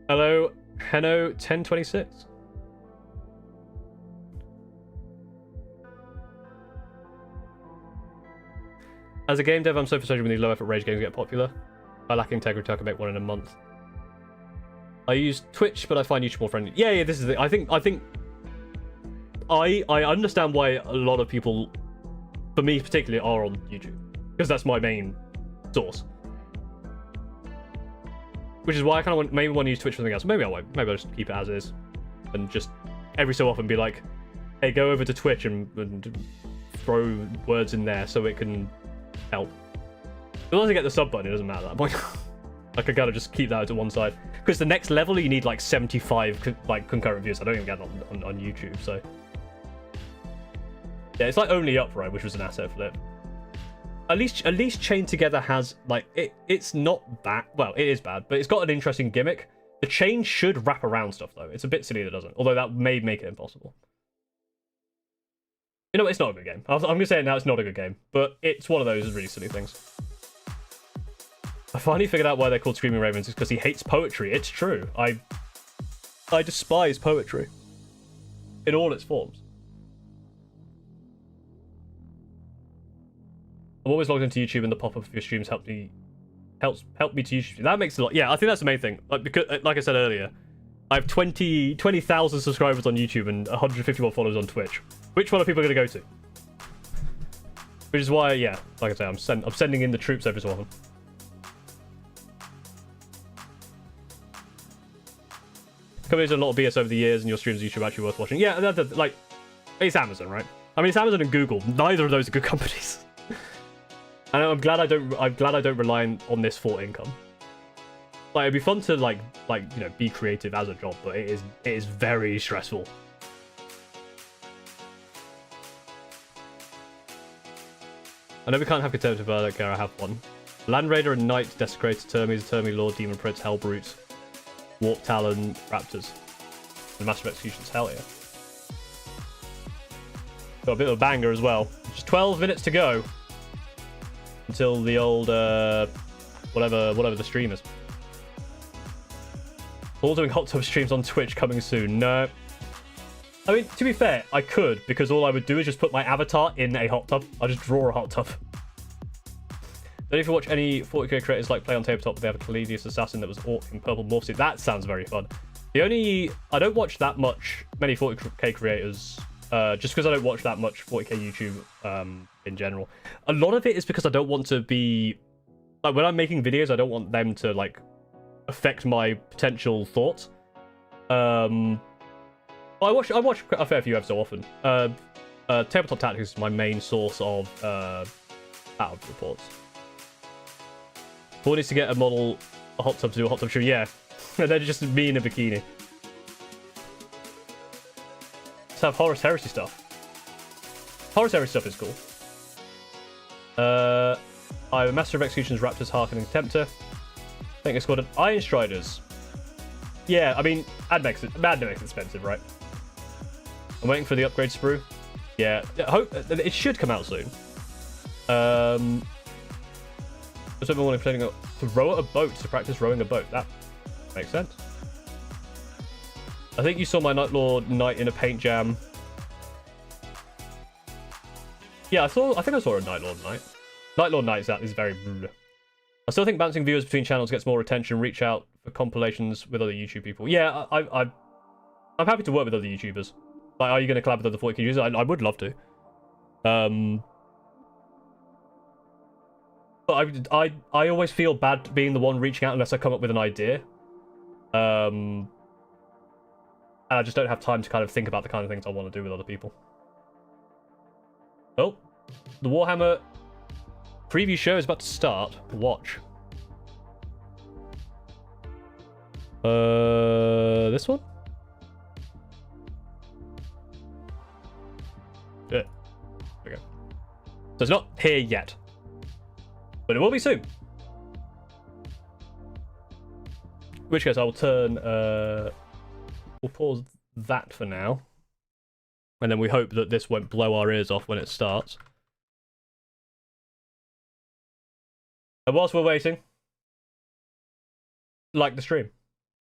Hello, Heno 1026. As a game dev, I'm so frustrated when these low effort rage games get popular. By lacking integrity, I can make one in a month. I use Twitch, but I find YouTube more friendly. Yeah, this is it. I think I understand why a lot of people, for me particularly, are on YouTube, because that's my main source. Which is why I kind of maybe want to use Twitch for something else. Maybe I won't. Maybe I'll just keep it as is, and just every so often be like, hey, go over to Twitch and throw words in there so it can help. As long as I get the sub button, it doesn't matter at that point. Like, I gotta just keep that to one side. Because the next level, you need like 75 concurrent views. I don't even get it on YouTube, so. Yeah, it's like only Upright, which was an asset flip. At least Chained Together has, like, it's not bad. Well, it is bad, but it's got an interesting gimmick. The chain should wrap around stuff, though. It's a bit silly that it doesn't. Although that may make it impossible. You know, it's not a good game. I'm going to say it now, it's not a good game. But it's one of those really silly things. I finally figured out why they're called Screaming Ravens. It's because he hates poetry. It's true. I despise poetry. In all its forms. I'm always logged into YouTube and the pop-up of your streams help me to YouTube. That makes a lot. Yeah, I think that's the main thing. Because, like I said earlier, I have 20,000 subscribers on YouTube and 151 followers on Twitch. Which one are people going to go to? Which is why, yeah, like I say, I'm sending in the troops every so often. Companies done a lot of BS over the years, and your streams on YouTube are actually worth watching. Yeah, like, it's Amazon, right? I mean, it's Amazon and Google. Neither of those are good companies. And I'm glad I don't rely on this for income. Like, it'd be fun to like you know, be creative as a job, but it is very stressful. I know we can't have contempt, but I don't care. I have one. Land Raider and Knight, Desecrator, Termies, Termi Lord, Demon Prince, Hellbrute, Warp Talon, Raptors, and Master of Executions. Hell yeah! Got a bit of a banger as well. Just 12 minutes to go until the old whatever the stream is. All doing hot tub streams on Twitch coming soon. No. I mean, to be fair, I could, because all I would do is just put my avatar in a hot tub. I'll just draw a hot tub. Don't if you watch any 40k creators like Play on Tabletop, they have a Caledius assassin that was Orc in purple morph suit. That sounds very fun. I don't watch that many 40k creators, just because I don't watch that much 40k YouTube in general. A lot of it is because I don't want to be, like, when I'm making videos, I don't want them to like affect my potential thoughts. I watch a fair few every so often. Tabletop Tactics is my main source of battle reports. Paul needs to get a hot tub to do a hot tub show. Yeah, they're just me in a bikini. Let's have Horus Heresy stuff. Horus Heresy stuff is cool. I have a Master of Executions, Raptors, Harkening Tempter. I think it's called an Iron Striders. Yeah, I mean, Ad makes it expensive, right? I'm waiting for the upgrade sprue. Yeah, hope it should come out soon. Just everyone planning to row a boat, to practice rowing a boat. That makes sense. I think you saw my Night Lord Knight in a paint jam. Yeah, I think I saw a Night Lord Knight. Night Lord Knight is very rude. I still think bouncing viewers between channels gets more attention. Reach out for compilations with other YouTube people. Yeah, I'm happy to work with other YouTubers. Like, are you going to collab with other 40k users? I would love to. But I always feel bad being the one reaching out unless I come up with an idea. And I just don't have time to kind of think about the kind of things I want to do with other people. Oh, the Warhammer preview show is about to start. Watch. This one? Yeah. Okay. So it's not here yet. But it will be soon. In which case I will turn we'll pause that for now. And then we hope that this won't blow our ears off when it starts. And whilst we're waiting, like the stream.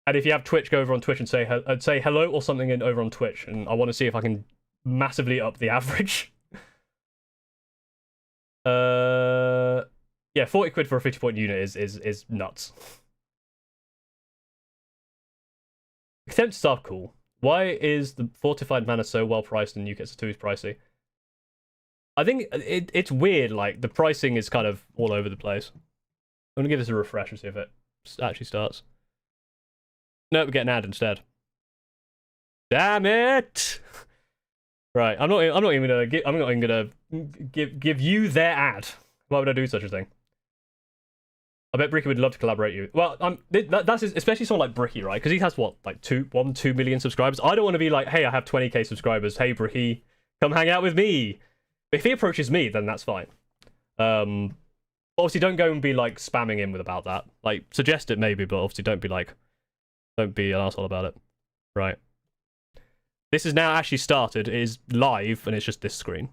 And if you have Twitch, go over on Twitch and say hello or something over on Twitch. And I want to see if I can massively up the average. Yeah, 40 quid for a 50-point unit is nuts. Exempt stuff cool. Why is the fortified mana so well priced and new kits are too pricey? I think it's weird, like, the pricing is kind of all over the place. I'm gonna give this a refresh and see if it actually starts. No, we get an ad instead. Damn it! Right, I'm not even gonna give you their ad. Why would I do such a thing? I bet Bricky would love to collaborate you. Well, that's especially someone like Bricky, right? Because he has what, like 2 million subscribers. I don't want to be like, hey, I have 20k subscribers. Hey, Bricky, come hang out with me. If he approaches me, then that's fine. Obviously, don't go and be like spamming him with about that. Like, suggest it maybe, but obviously don't be an asshole about it. Right. This is now actually started. It is live, and it's just this screen.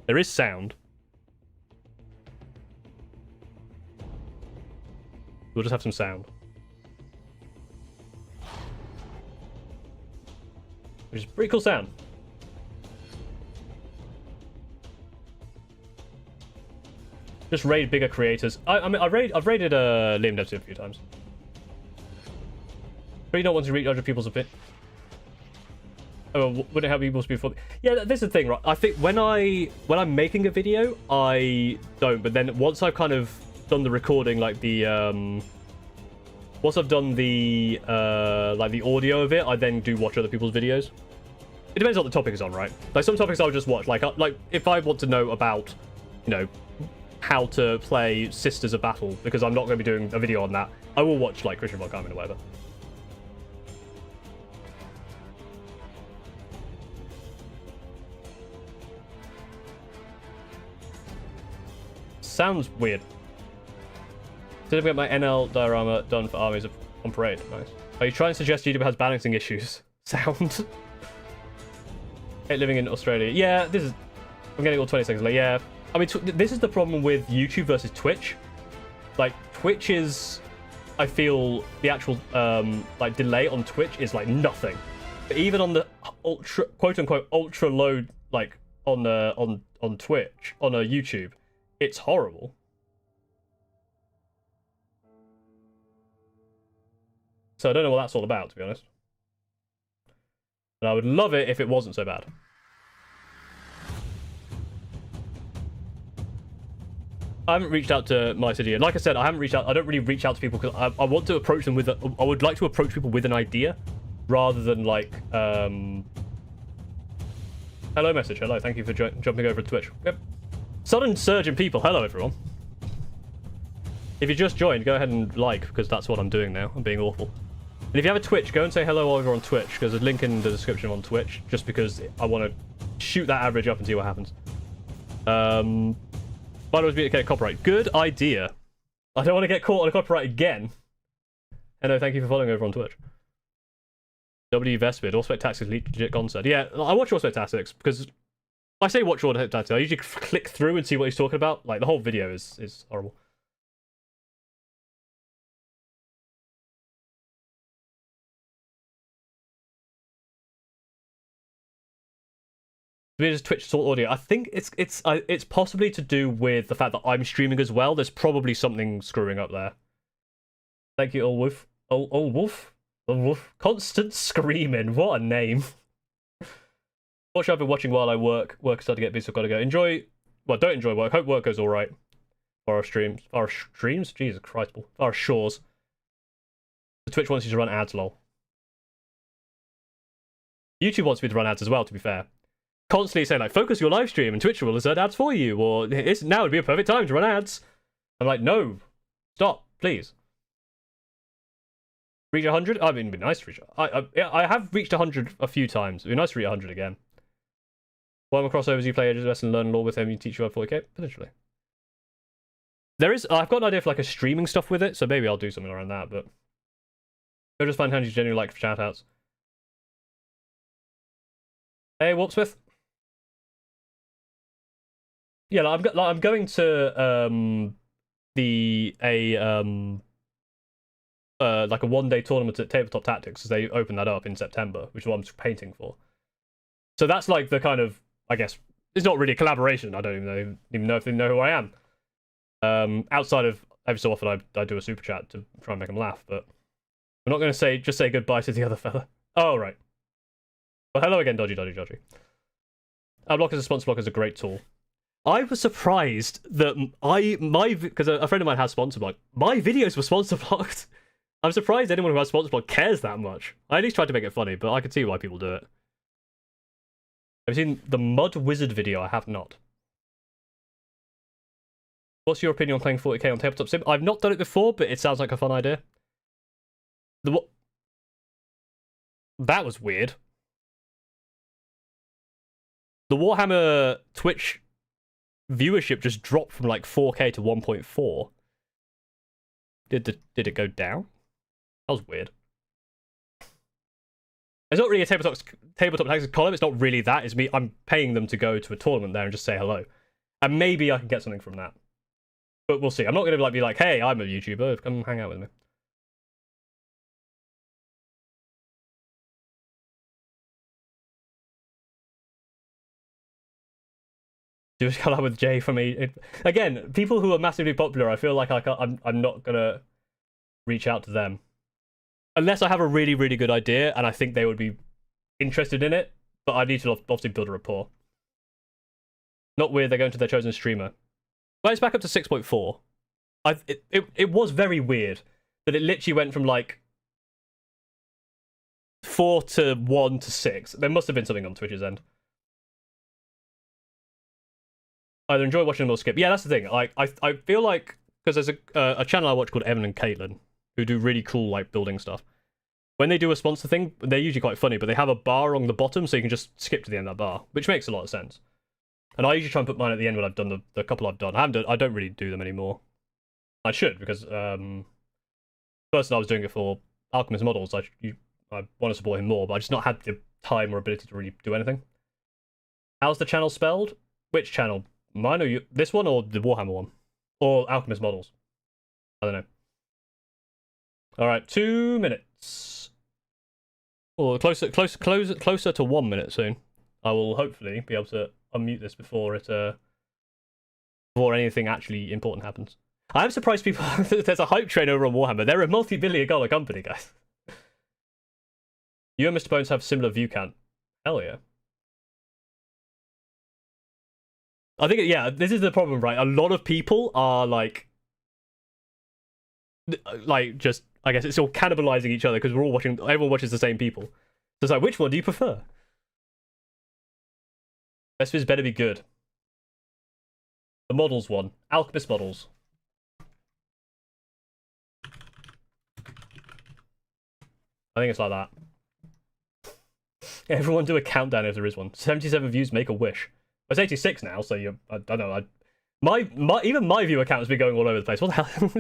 There is sound. We'll just have some sound. Which is pretty cool sound. Just raid bigger creators. I mean, I've raided Liam Dempsey a few times. But you don't want to reach other people's opinion. Oh, would it help people speak for? Yeah, this is the thing, right? I think when I'm making a video, I don't. But then once I've kind of done the recording, like the once I've done the like the audio of it, I then do watch other people's videos. It depends on what the topic is on, right? Like some topics I'll just watch. Like if I want to know about, you know, how to play Sisters of Battle, because I'm not going to be doing a video on that, I will watch like Christian Von Carmen or whatever. Sounds weird. Did I get my NL diorama done for armies on parade? Nice. Are you trying to suggest YouTube has balancing issues? Sound. Hate living in Australia. Yeah, this is. I'm getting all 20 seconds late. Yeah. I mean, this is the problem with YouTube versus Twitch. Like, Twitch is. I feel the actual like delay on Twitch is like nothing. But even on the ultra, quote unquote, ultra low, like on Twitch, on a YouTube, it's horrible. So I don't know what that's all about, to be honest. And I would love it if it wasn't so bad. I haven't reached out to my city, and like I said, I haven't reached out. I don't really reach out to people because I want to approach them with. I would like to approach people with an idea, rather than like. Hello message. Hello. Thank you for jumping over to Twitch. Yep. Sudden surge in people. Hello everyone. If you just joined, go ahead and like, because that's what I'm doing now. I'm being awful. And if you have a Twitch, go and say hello over on Twitch, because there's a link in the description on Twitch, just because I want to shoot that average up and see what happens. Might always be okay, copyright. Good idea. I don't want to get caught on a copyright again. Hello, thank you for following over on Twitch. W Vespid, All Spectacular legit concert. Yeah, I watch All Spectacular because I say watch All Spectacular. I usually click through and see what he's talking about. Like, the whole video is horrible. Just Twitch sort audio. I think it's possibly to do with the fact that I'm streaming as well. There's probably something screwing up there. Thank you, Old Wolf. Old Wolf. Old Wolf. Constant screaming. What a name. Watch I've been watching while I work. Work started to get busy, so I've got to go. Enjoy. Well, don't enjoy work. Hope work goes all right. For our streams. For our streams? Jesus Christ. For our shores. The Twitch wants you to run ads, lol. YouTube wants me to run ads as well, to be fair. Constantly saying like, focus your live stream and Twitch will insert ads for you, or now would be a perfect time to run ads. I'm like, no, stop, please. Reach 100? I mean, it'd be nice to reach. I have reached 100 a few times. It'd be nice to reach 100 again. Warhammer crossovers, you play Ages of and learn law with him, you teach you about 40k? Potentially. I've got an idea for like a streaming stuff with it, so maybe I'll do something around that, but I just find handy genuinely like for shoutouts. Hey, Warpsmith. Yeah, like, I'm going to like a one-day tournament at Tabletop Tactics, as they open that up in September, which is what I'm painting for. So that's like the kind of, I guess, it's not really a collaboration. I don't even know if they know who I am. Outside of every so often I do a super chat to try and make them laugh, but We're not going to just say goodbye to the other fella. Oh, right. Well, hello again, Dodgy. Adblock as a sponsor block is a great tool. I was surprised that because a friend of mine has sponsor block. My videos were sponsor blocked. I'm surprised anyone who has sponsor block cares that much. I at least tried to make it funny, but I can see why people do it. Have you seen the Mud Wizard video? I have not. What's your opinion on playing 40k on Tabletop Sim? I've not done it before, but it sounds like a fun idea. That was weird. The Warhammer Twitch viewership just dropped from like 4k to 1.4. Did it go down? That was weird. It's not really a tabletop tactics column. It's not really that. It's me. I'm paying them to go to a tournament there and just say hello, and maybe I can get something from that. But we'll see. I'm not going to be like, hey, I'm a YouTuber. Come hang out with me. Do a collab with Jay for me. Again, people who are massively popular, I feel like I'm not gonna reach out to them unless I have a really, really good idea and I think they would be interested in it. But I need to obviously build a rapport. Not weird. They're going to their chosen streamer. Well, it's back up to 6.4. It was very weird that it literally went from like 4 to 1 to 6. There must have been something on Twitch's end. Either enjoy watching them or skip. Yeah, that's the thing. I feel like because there's a channel I watch called Evan and Caitlin who do really cool like building stuff. When they do a sponsor thing, they're usually quite funny, but they have a bar on the bottom so you can just skip to the end of that bar, which makes a lot of sense. And I usually try and put mine at the end when I've done the couple I've done. I don't really do them anymore. I should because first I was doing it for Alchemist Models. I want to support him more, but I just not had the time or ability to really do anything. How's the channel spelled? Which channel? Mine or you? This one or the Warhammer one? Or Alchemist Models? I don't know. Alright, 2 minutes. Or closer to 1 minute soon. I will hopefully be able to unmute this before anything actually important happens. I am surprised people there's a hype train over on Warhammer. They're a multi-billion-dollar company, guys. You and Mr. Bones have similar view count. Hell yeah. I think, yeah, this is the problem, right? A lot of people are like just, I guess it's all cannibalizing each other because we're all watching, everyone watches the same people. So it's like, which one do you prefer? Best viz better be good. The Models one. Alchemist Models. I think it's like that. Everyone do a countdown if there is one. 77 views, make a wish. It's 86 now, so I don't know. Even my viewer count has been going all over the place. What the hell?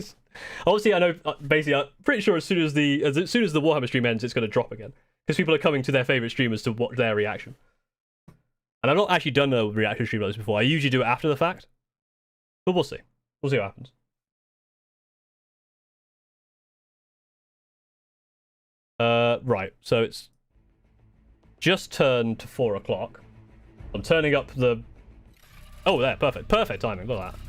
Obviously, I know. Basically, I'm pretty sure as soon as the Warhammer stream ends, it's going to drop again because people are coming to their favorite streamers to watch their reaction. And I've not actually done a reaction stream like this before. I usually do it after the fact, but we'll see. We'll see what happens. Right. So it's just turned to 4 o'clock. I'm turning up the... Oh, there, perfect. Perfect timing, look at that.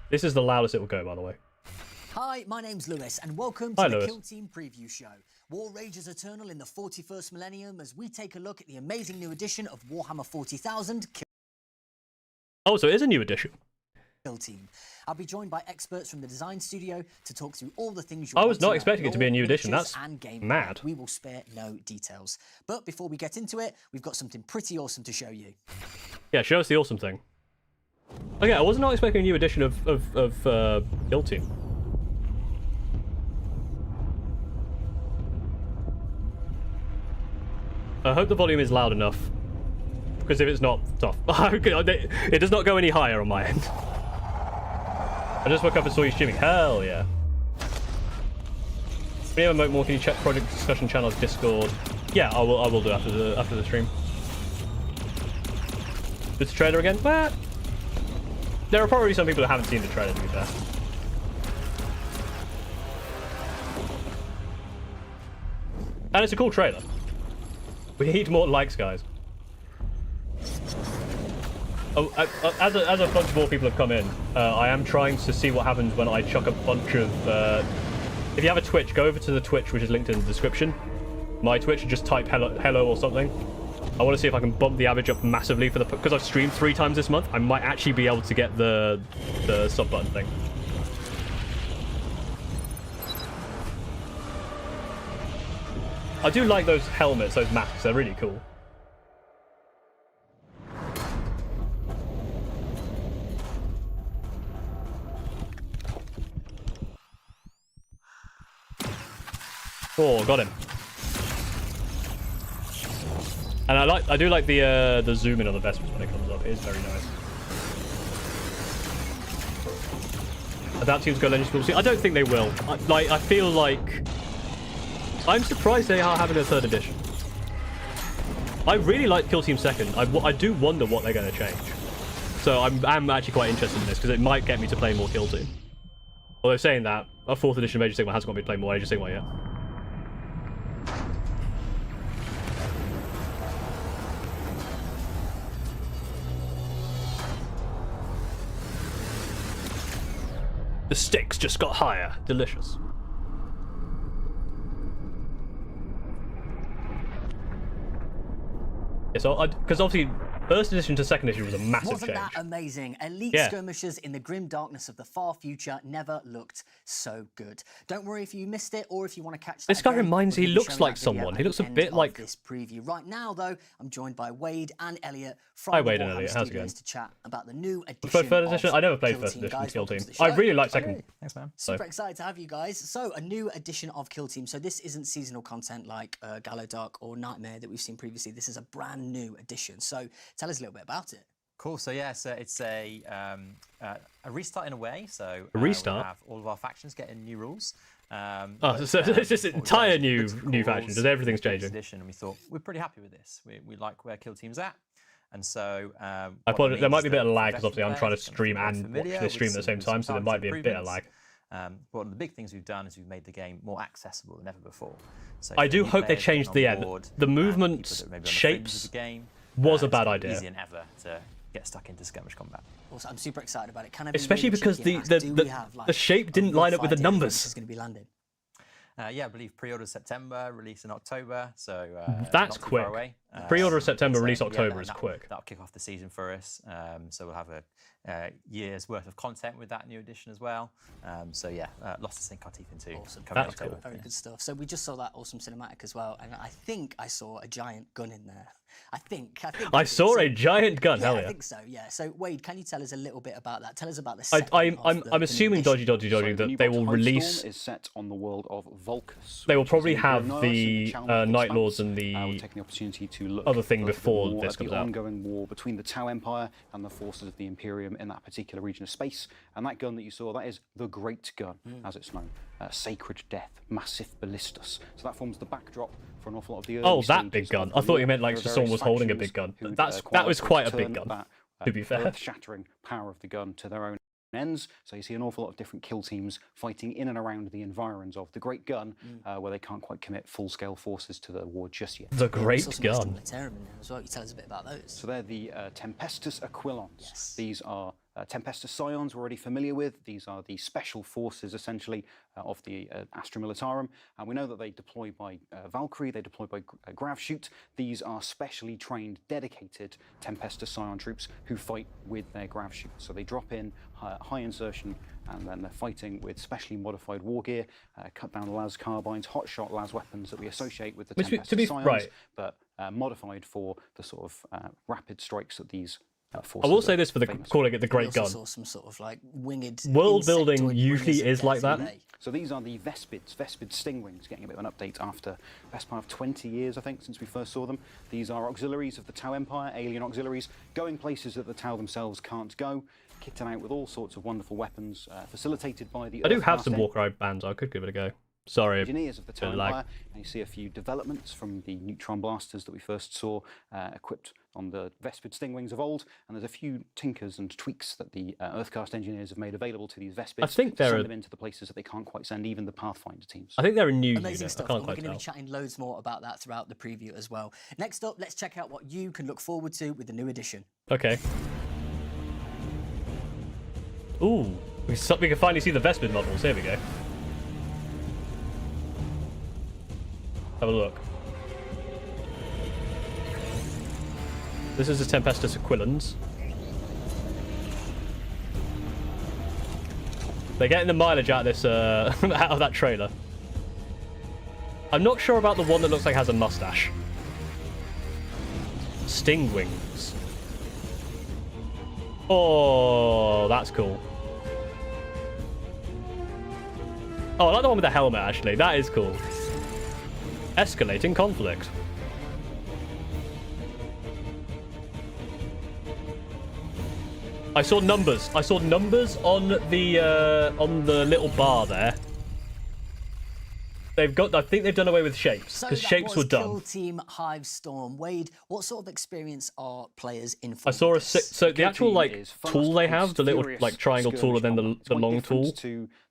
This is the loudest it will go, by the way. Hi, my name's Lewis, and welcome to the Kill Team Preview Show. War rages eternal in the 41st millennium as we take a look at the amazing new edition of Warhammer 40,000 Oh, so it is a new edition. Kill Team. I'll be joined by experts from the design studio to talk through all the things I was not expecting it to be a new edition. That's mad. We will spare no details. But before we get into it, we've got something pretty awesome to show you. Yeah, show us the awesome thing. Okay, I was not expecting a new edition of Kill Team. I hope the volume is loud enough. Because if it's not, tough. It does not go any higher on my end. I just woke up and saw you streaming. Hell yeah. When you have a more, can you check project discussion channel Discord? Yeah, I will do after the stream. This trailer again? What? There are probably some people that haven't seen the trailer, to be fair. And it's a cool trailer. We need more likes, guys. Oh, as a bunch more people have come in, I am trying to see what happens when I chuck a bunch of... if you have a Twitch, go over to the Twitch, which is linked in the description. My Twitch, and just type hello or something. I want to see if I can bump the average up massively for the... Because I've streamed 3 times this month, I might actually be able to get the sub button thing. I do like those helmets, those masks, they're really cool. Oh, got him. And I do like the zoom in on the Vespers when it comes up. It is very nice. That team's got Legends School. I don't think they will. I feel like I'm surprised they are having a 3rd edition. I really like Kill Team 2nd. I do wonder what they're going to change. So I'm actually quite interested in this because it might get me to play more Kill Team. Although saying that, a 4th edition of Age of Sigmar hasn't got me to play more Age of Sigmar yet. The stakes just got higher. Delicious. Yeah, so because obviously 1st edition to 2nd edition was a massive Wasn't change. that amazing? Elite skirmishers in the grim darkness of the far future never looked so good. Don't worry if you missed it or if you want to catch that. This guy again, reminds me, he looks like someone. He looks a bit like this preview. Right now, though, I'm joined by Wade and Elliot from Hi, Wade and Elliot. How's it going? to chat about the new edition. For 3rd edition, I never played 1st edition Kill Team. I really like 2nd. Thanks, man. Super excited to have you guys. So, a new edition of Kill Team. So this isn't seasonal content like Gallo Dark or Nightmare that we've seen previously. This is a brand new edition. So tell us a little bit about it. Cool. So yeah, so it's a restart in a way. So a restart. We have all of our factions getting new rules. So it's just an entire new faction. Because everything's changing. Edition, and we thought we're pretty happy with this. We like where Kill Team's at. And so I thought there might be a bit of lag because obviously I'm trying to stream and watch this stream at the same time, so there might be a bit of lag. One of the big things we've done is we've made the game more accessible than ever before. So I do hope they change the movement shapes. Was a bad idea. Easier than ever to get stuck into skirmish combat. Also, I'm super excited about it. Especially because the shape didn't line up with the numbers. This is going to be landing. Yeah, I believe pre-order September, release in October, so that's quick. Pre-order September, release October is quick. That'll kick off the season for us. So we'll have a year's worth of content with that new edition as well. So yeah, lots to sink our teeth into. Awesome. That's cool. Very good stuff. So we just saw that awesome cinematic as well, and I think I saw a giant gun in there. I saw a giant gun. Yeah, hell yeah. I think so. Yeah. So Wade, can you tell us a little bit about that? Tell us about the. I'm assuming dodgy that they will release. Is set on the world of Vulcus. They will probably have the Night Lords and the taking the opportunity to look other thing before this comes out. The ongoing war between the Tau Empire and the forces of the Imperium in that particular region of space. And that gun that you saw, that is the Great Gun, as it's known. Sacred Death, Massif Ballistus. So that forms the backdrop for an awful lot of the early that big gun. I thought you meant like someone was holding a big gun. That was quite a big gun, to be fair. Earth-shattering power of the gun to their own ends. So you see an awful lot of different kill teams fighting in and around the environs of the Great Gun, where they can't quite commit full-scale forces to the war just yet. The Great Gun. As well. You tell us a bit about those. So they're the Tempestus Aquilons. Yes. These are Tempestus Scions we're already familiar with. These are the special forces, essentially, of the Astra Militarum. And we know that they deploy by Valkyrie, they deploy by Gravshoot. These are specially trained, dedicated Tempestus Scion troops who fight with their Gravshoot. So they drop in, high insertion, and then they're fighting with specially modified war gear, cut down las carbines, hotshot las weapons that we associate with the Tempestus Scions, but modified for the sort of rapid strikes that these I will say this for calling it the Great Gun. Saw some sort of like winged world building usually is like that. So these are the Vespids, Vespid Stingwings, getting a bit of an update after the best part of 20 years, I think, since we first saw them. These are auxiliaries of the Tau Empire, alien auxiliaries, going places that the Tau themselves can't go, kitted out with all sorts of wonderful weapons, facilitated by the I do have some Walker Eye bands, I could give it a go. Sorry, engineers of the Tau Empire, and you see a few developments from the neutron blasters that we first saw equipped on the Vespid Stingwings of old, and there's a few tinkers and tweaks that the Earthcast engineers have made available to these Vespids. I think they're send them into the places that they can't quite send even the Pathfinder teams. I think they're a new amazing unit. stuff. I can't We're quite going to tell. be chatting loads more about that throughout the preview as well. Next up, let's check out what you can look forward to with the new edition. Okay. Ooh, we can finally see the Vespid models. Here we go. Have a look. This is the Tempestus Aquilans. They're getting the mileage out of this, out of that trailer. I'm not sure about the one that looks like has a mustache. Sting wings. Oh, that's cool. Oh, I like the one with the helmet, actually. That is cool. Escalating conflict. I saw numbers. I saw numbers on the little bar there. They've got. I think they've done away with shapes because shapes were done. Kill Team Hivestorm. Wade, what sort of experience are players in? I saw a so the actual like tool they have, the little like triangle tool and then the long tool,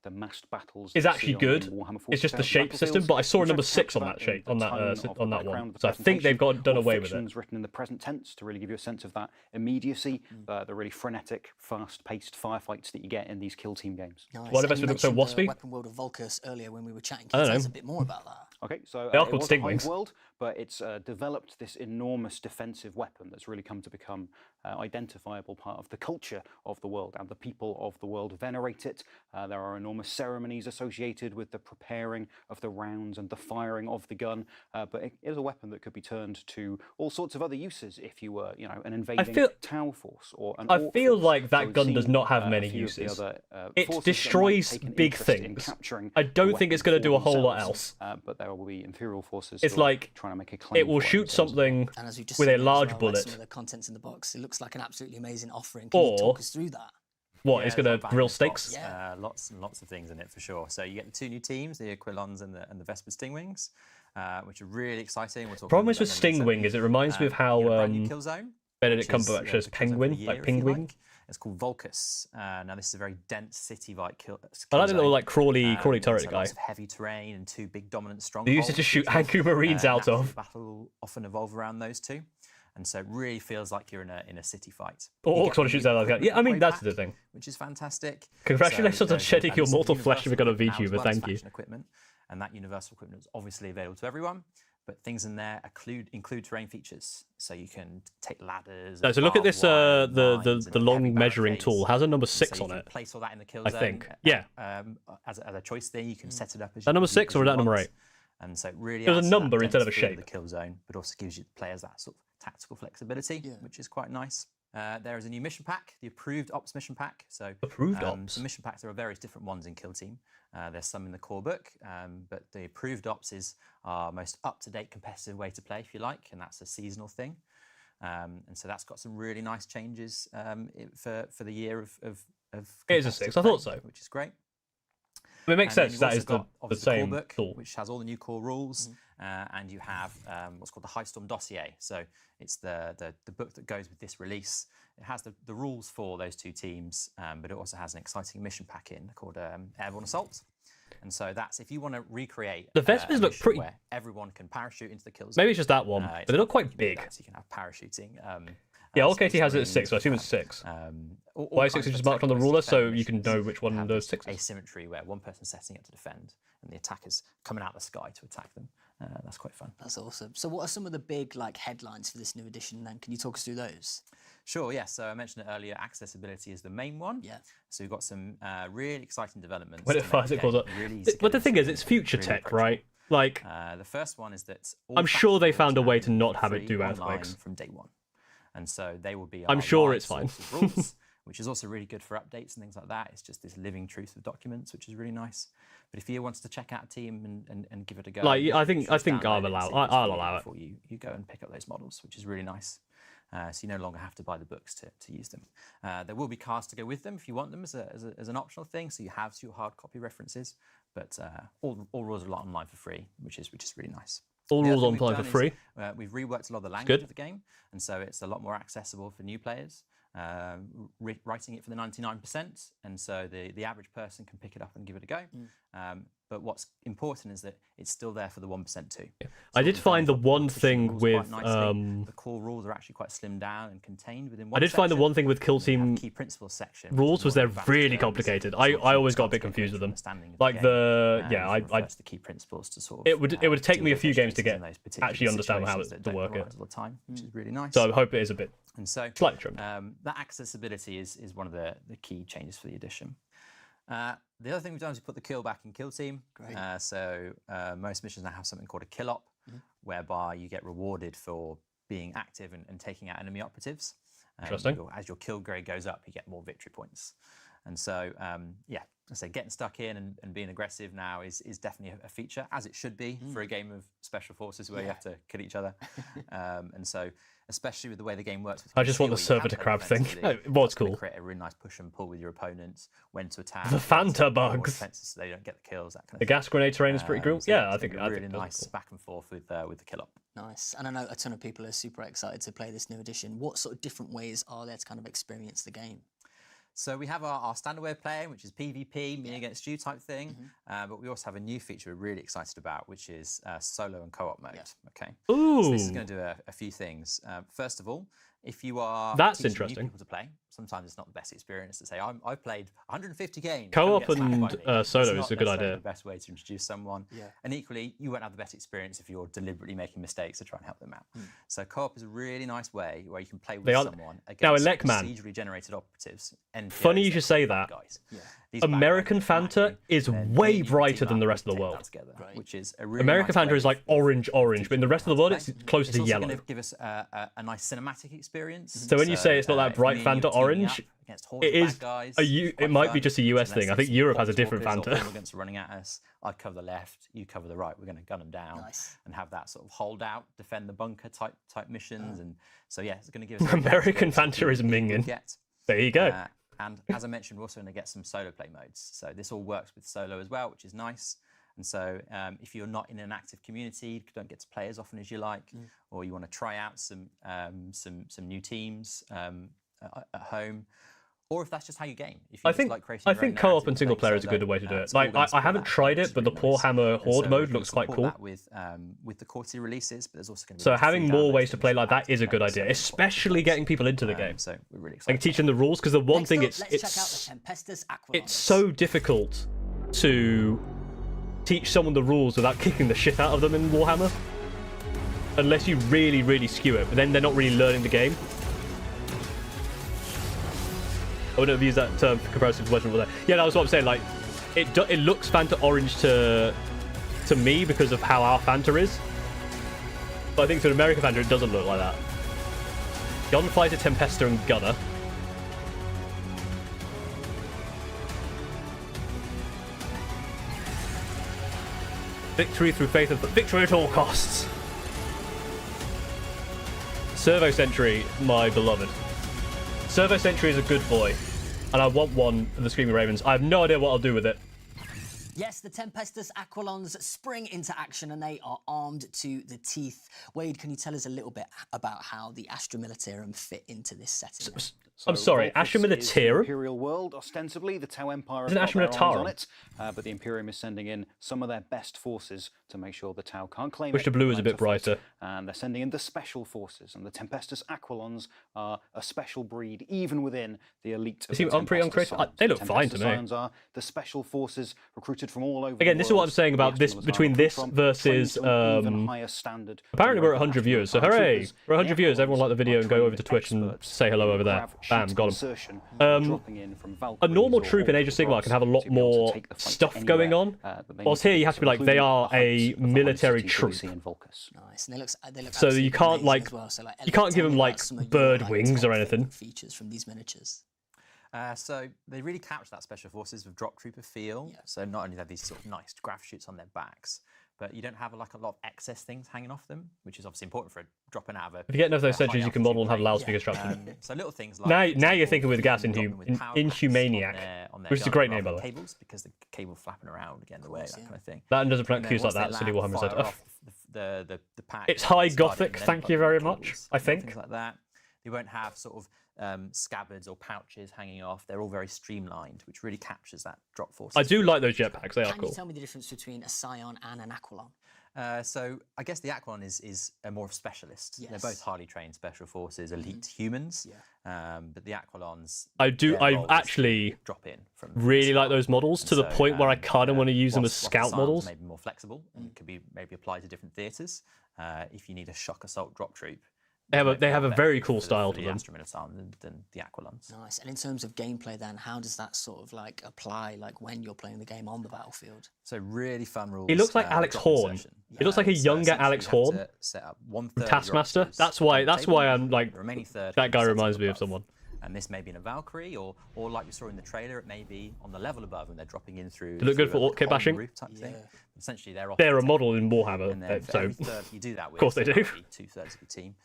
the massed battles is actually good. It's just the shape system, but I saw a number 6 on that shape on that one. So I think they've done away with it. Written in the present tense to really give you a sense of that immediacy, the really frenetic, fast-paced firefights that you get in these kill team games. Nice. Why do Vespid look so waspy? Weapon World of Vulcus earlier when we were chatting. I don't know. A bit more about that. Okay, so they are it called was Sting a Wings. Hive world, but it's developed this enormous defensive weapon that's really come to become identifiable part of the culture of the world, and the people of the world venerate it. There are enormous ceremonies associated with the preparing of the rounds and the firing of the gun, but it is a weapon that could be turned to all sorts of other uses if you were, an invading Tau force or an I Orc feel force. like that So gun we've does seen, not have a many few of the uses. other, It forces that might destroys take an big interest in things. capturing I the don't think it's going to weapon do a for whole lot themselves, else. but there will be Imperial forces It's who are like trying to make a claim. it will for shoot themselves as well. something And as we've just with seen a there as large well, bullet. some of the contents in the box. It looks like an absolutely amazing offering. Can you talk us through that? What, Yeah, it's there's going a lot to of grill value in the steaks? box. Lots and lots of things in it for sure. So you get the 2 new teams, the Aquilons and the Vespid Stingwings, which are really exciting. Problem is with Stingwing is it reminds me of how kill zone, Benedict Cumberbatch says penguin, like penguin. It's called Vulcus. Now this is a very dense city-like kill. I like the little like crawly turret so guy. Lots of heavy terrain and 2 big dominant They strongholds. used it to shoot Anku Marines out of. Battle often evolve around those 2. And so it really feels like you're in a city fight. Or Orcs want to shoot out like that. Yeah, I mean, that's the thing. Which is fantastic. Congratulations on shedding your mortal flesh if we got a universal VTuber, thank you. Equipment, and that universal equipment is obviously available to everyone, but things in there include terrain features. So you can take ladders. No, so look at this, the long measuring tool. Has a number 6 on it. Place all that in the kill I zone. think. Yeah. As a choice thing, you can set it up as that number 6 or is that number 8? And so it really There's a adds number that instead of a density shape. the kill zone, but also gives you players that sort of tactical flexibility, which is quite nice. There is a new mission pack, the Approved Ops mission pack. So Approved Ops? The mission packs, there are various different ones in Kill Team. There's some in the core book, but the Approved Ops is our most up-to-date competitive way to play, if you like, and that's a seasonal thing. And so that's got some really nice changes for the year of It is a 6, I thought so. Which is great. It makes sense. You've That also is got, the obviously, same core book, tool. which has all the new core rules, and you have what's called the Hivestorm dossier. So it's the book that goes with this release. It has the rules for those 2 teams, but it also has an exciting mission pack in called Airborne Assault. And so that's if you want to recreate The Vespers look pretty. where everyone can parachute into the kill zone. Maybe it's just that one, but they look quite big. So you can have parachuting. Yeah, OKT has it at 6, so I assume it's 6. Why 6 is just marked on the ruler, so you can know which one those 6 is. Asymmetry where one person's setting up to defend and the attackers coming out of the sky to attack them. That's quite fun. That's awesome. So what are some of the big headlines for this new edition then? Can you talk us through those? Sure, yes. So I mentioned it earlier, accessibility is the main one. Yeah. So we've got some really exciting developments. When it fires, it calls up. But the thing is, it's future tech, right? Like, the first one is that I'm sure they found a way to not have it do earthquakes from day one. And so they will be I'm sure it's fine. rules, which is also really good for updates and things like that. It's just this living truth of documents, which is really nice. But if you wanted to check out a team and give it a go, like I think I'll allow it. Before you go and pick up those models, which is really nice. So you no longer have to buy the books to use them. There will be cards to go with them if you want them as an optional thing. So you have your hard copy references, but all rules are online for free, which is really nice. All rules online for free. We've reworked a lot of the language of the game, and so it's a lot more accessible for new players. Writing it for the 99%, and so the average person can pick it up and give it a go. But what's important is that it's still there for the 1% too. Yeah. I did find the one thing with the core rules are actually quite slimmed down and contained within one I did find the one thing with kill team key principles section rules was they're really complicated. I always got a bit confused with them. Like the the key principles to sort of it would take me a few games to get actually understand how to work it. All the time, which is really nice. So I hope it is a bit slightly trimmed. That accessibility is one of the key changes for the edition. The other thing we've done is we put the kill back in Kill Team. So most missions now have something called a kill op, whereby you get rewarded for being active and taking out enemy operatives. Interesting. As your kill grade goes up, you get more victory points. And so, yeah, I say getting stuck in and being aggressive now is definitely a feature, as it should be for a game of special forces where you have to kill each other. And so, especially with the way the game works. I just want the server to crab thing. What's cool. Create a really nice push and pull with your opponents, when to attack. The Fanta bugs. So they don't get the kills. That kind of the gas grenade terrain is pretty cool. So yeah, I think really nice cool. Back and forth with the kill up. Nice. And I know a ton of people are super excited to play this new edition. What sort of different ways are there to kind of experience the game? So we have our standard way of playing, which is PvP, me against you type thing. But we also have a new feature we're really excited about, which is solo and co-op mode. Okay. Ooh. So this is going to do a few things. First of all, if you are that's teaching interesting. new people to play, sometimes it's not the best experience to say, I've played 150 games. Co-op and solo is a good idea. The best way to introduce someone. And equally, you won't have the best experience if you're deliberately making mistakes to try and help them out. So co-op is a really nice way where you can play with someone against procedurally generated operatives. Funny you should say that. American Fanta is way brighter than the rest of the world. Which is a really American Fanta is like orange, but in the rest of the world it's closer to yellow. It's going to give us a nice cinematic experience. So when you say it's not that bright Fanta orange, it is it might be just a US thing. I think Europe has a different Fanta. Against running at us, I cover the left, you cover the right. We're going to gun them down and have that sort of hold out, defend the bunker type missions. And so yeah, it's going to give us American Fanta is minging. There you go. And as I mentioned, we're also going to get some solo play modes. So this all works with solo as well, which is nice. And so if you're not in an active community, you don't get to play as often as you like, or you want to try out some new teams at home, or if that's just how you game. If you I think co-op and single player is a good way to do it. Like I haven't tried it, but the Warhammer Horde mode looks quite cool. With the quarterly releases, but there's also going to be so having more ways to play like that is a good idea, especially getting people into the game. So we're really excited. Like teaching the rules, because the one thing it's so difficult to teach someone the rules without kicking the shit out of them in Warhammer, unless you really skew it. But then they're not really learning the game. I wouldn't have used that term for comparative version of that. Yeah, that was what I'm saying. Like, it looks Fanta orange to me because of how our Fanta is. But I think to an American Fanta, it doesn't look like that. Gunfighter, Tempesta, and Gunner. Victory through faith and victory at all costs. Servo Sentry, my beloved. Servo Sentry is a good boy, and I want one of the Screaming Ravens. I have no idea what I'll do with it. Yes, the Tempestus Aquilons spring into action and they are armed to the teeth. Wade, can you tell us a little bit about how the Astra Militarum fit into this setting? I'm sorry, Astra Militarum? Imperial world, ostensibly. The Tau Empire has got their eyes Militarum on it, but the Imperium is sending in some of their best forces to make sure the Tau can't claim Wish the blue was a bit brighter. And they're sending in the special forces, and the Tempestus Aquilons are a special breed, even within the elite. I'm pretty uncreative. They look fine to me. Are the special forces recruited from all over. Again, this is what I'm saying about this between this versus. Higher standard. Apparently, we're at 100 viewers, so hooray! We're at 100 viewers. Everyone like the video and go over to Twitch and say hello over there. Bam, got him. A normal troop in Age of Sigmar can have a lot more stuff going on. Whilst here, you have to be like, they are a military troop. Nice. And they look so you can't like, you can't give them like bird wings or anything. Features from these miniatures. So they really capture that special forces with drop trooper feel. So not only have these sort of nice graph shoots on their backs, but you don't have like a lot of excess things hanging off them, which is obviously important for dropping out of a. If you get enough of those sentries, you can model and have loudspeaker straps. So little things like now you're thinking with gas Inhumaniac, which is a great name by the way. Cables, because the cable flapping around again the way, that kind of thing. That doesn't pronounce cues like that. Silly Warhammer said. The pack. It's high gothic. Thank you very much. I think. Things like that. You won't have sort of scabbards or pouches hanging off. They're all very streamlined, which really captures that drop force. I do like those jetpacks. They are Can cool. you tell me the difference between a Scion and an Aquilon? So I guess the Aquilon is a more of a specialist. Yes. They're both highly trained special forces, elite humans. But the Aquilons, I their role is actually to drop in from really like the those models to the point where I kind of want to use them as whilst scout the models. Scions may be more flexible and could be maybe applied to different theatres. If you need a shock assault drop troop, They have a better very cool for style the to them. Astra Militarum than the Aquilons. Nice. And in terms of gameplay, then, how does that sort of like apply, like when you're playing the game on the battlefield? So really fun rules. He looks like Alex drop Horn. insertion. He looks like a So younger essentially Alex you have Horn to set up from 1/3 of your Taskmaster. officers That's on why. the That's table. why I'm like The remaining third that can guy be set reminds up me of above. someone. And this may be in a Valkyrie, or like we saw in the trailer, it may be on the level above when they're dropping in through. They look good through for a orc kit bashing. roof type thing. Essentially, they're off They're the a table. model in And Warhammer, then for so every third you do that with, course they so do. that would be 2/3 of your team.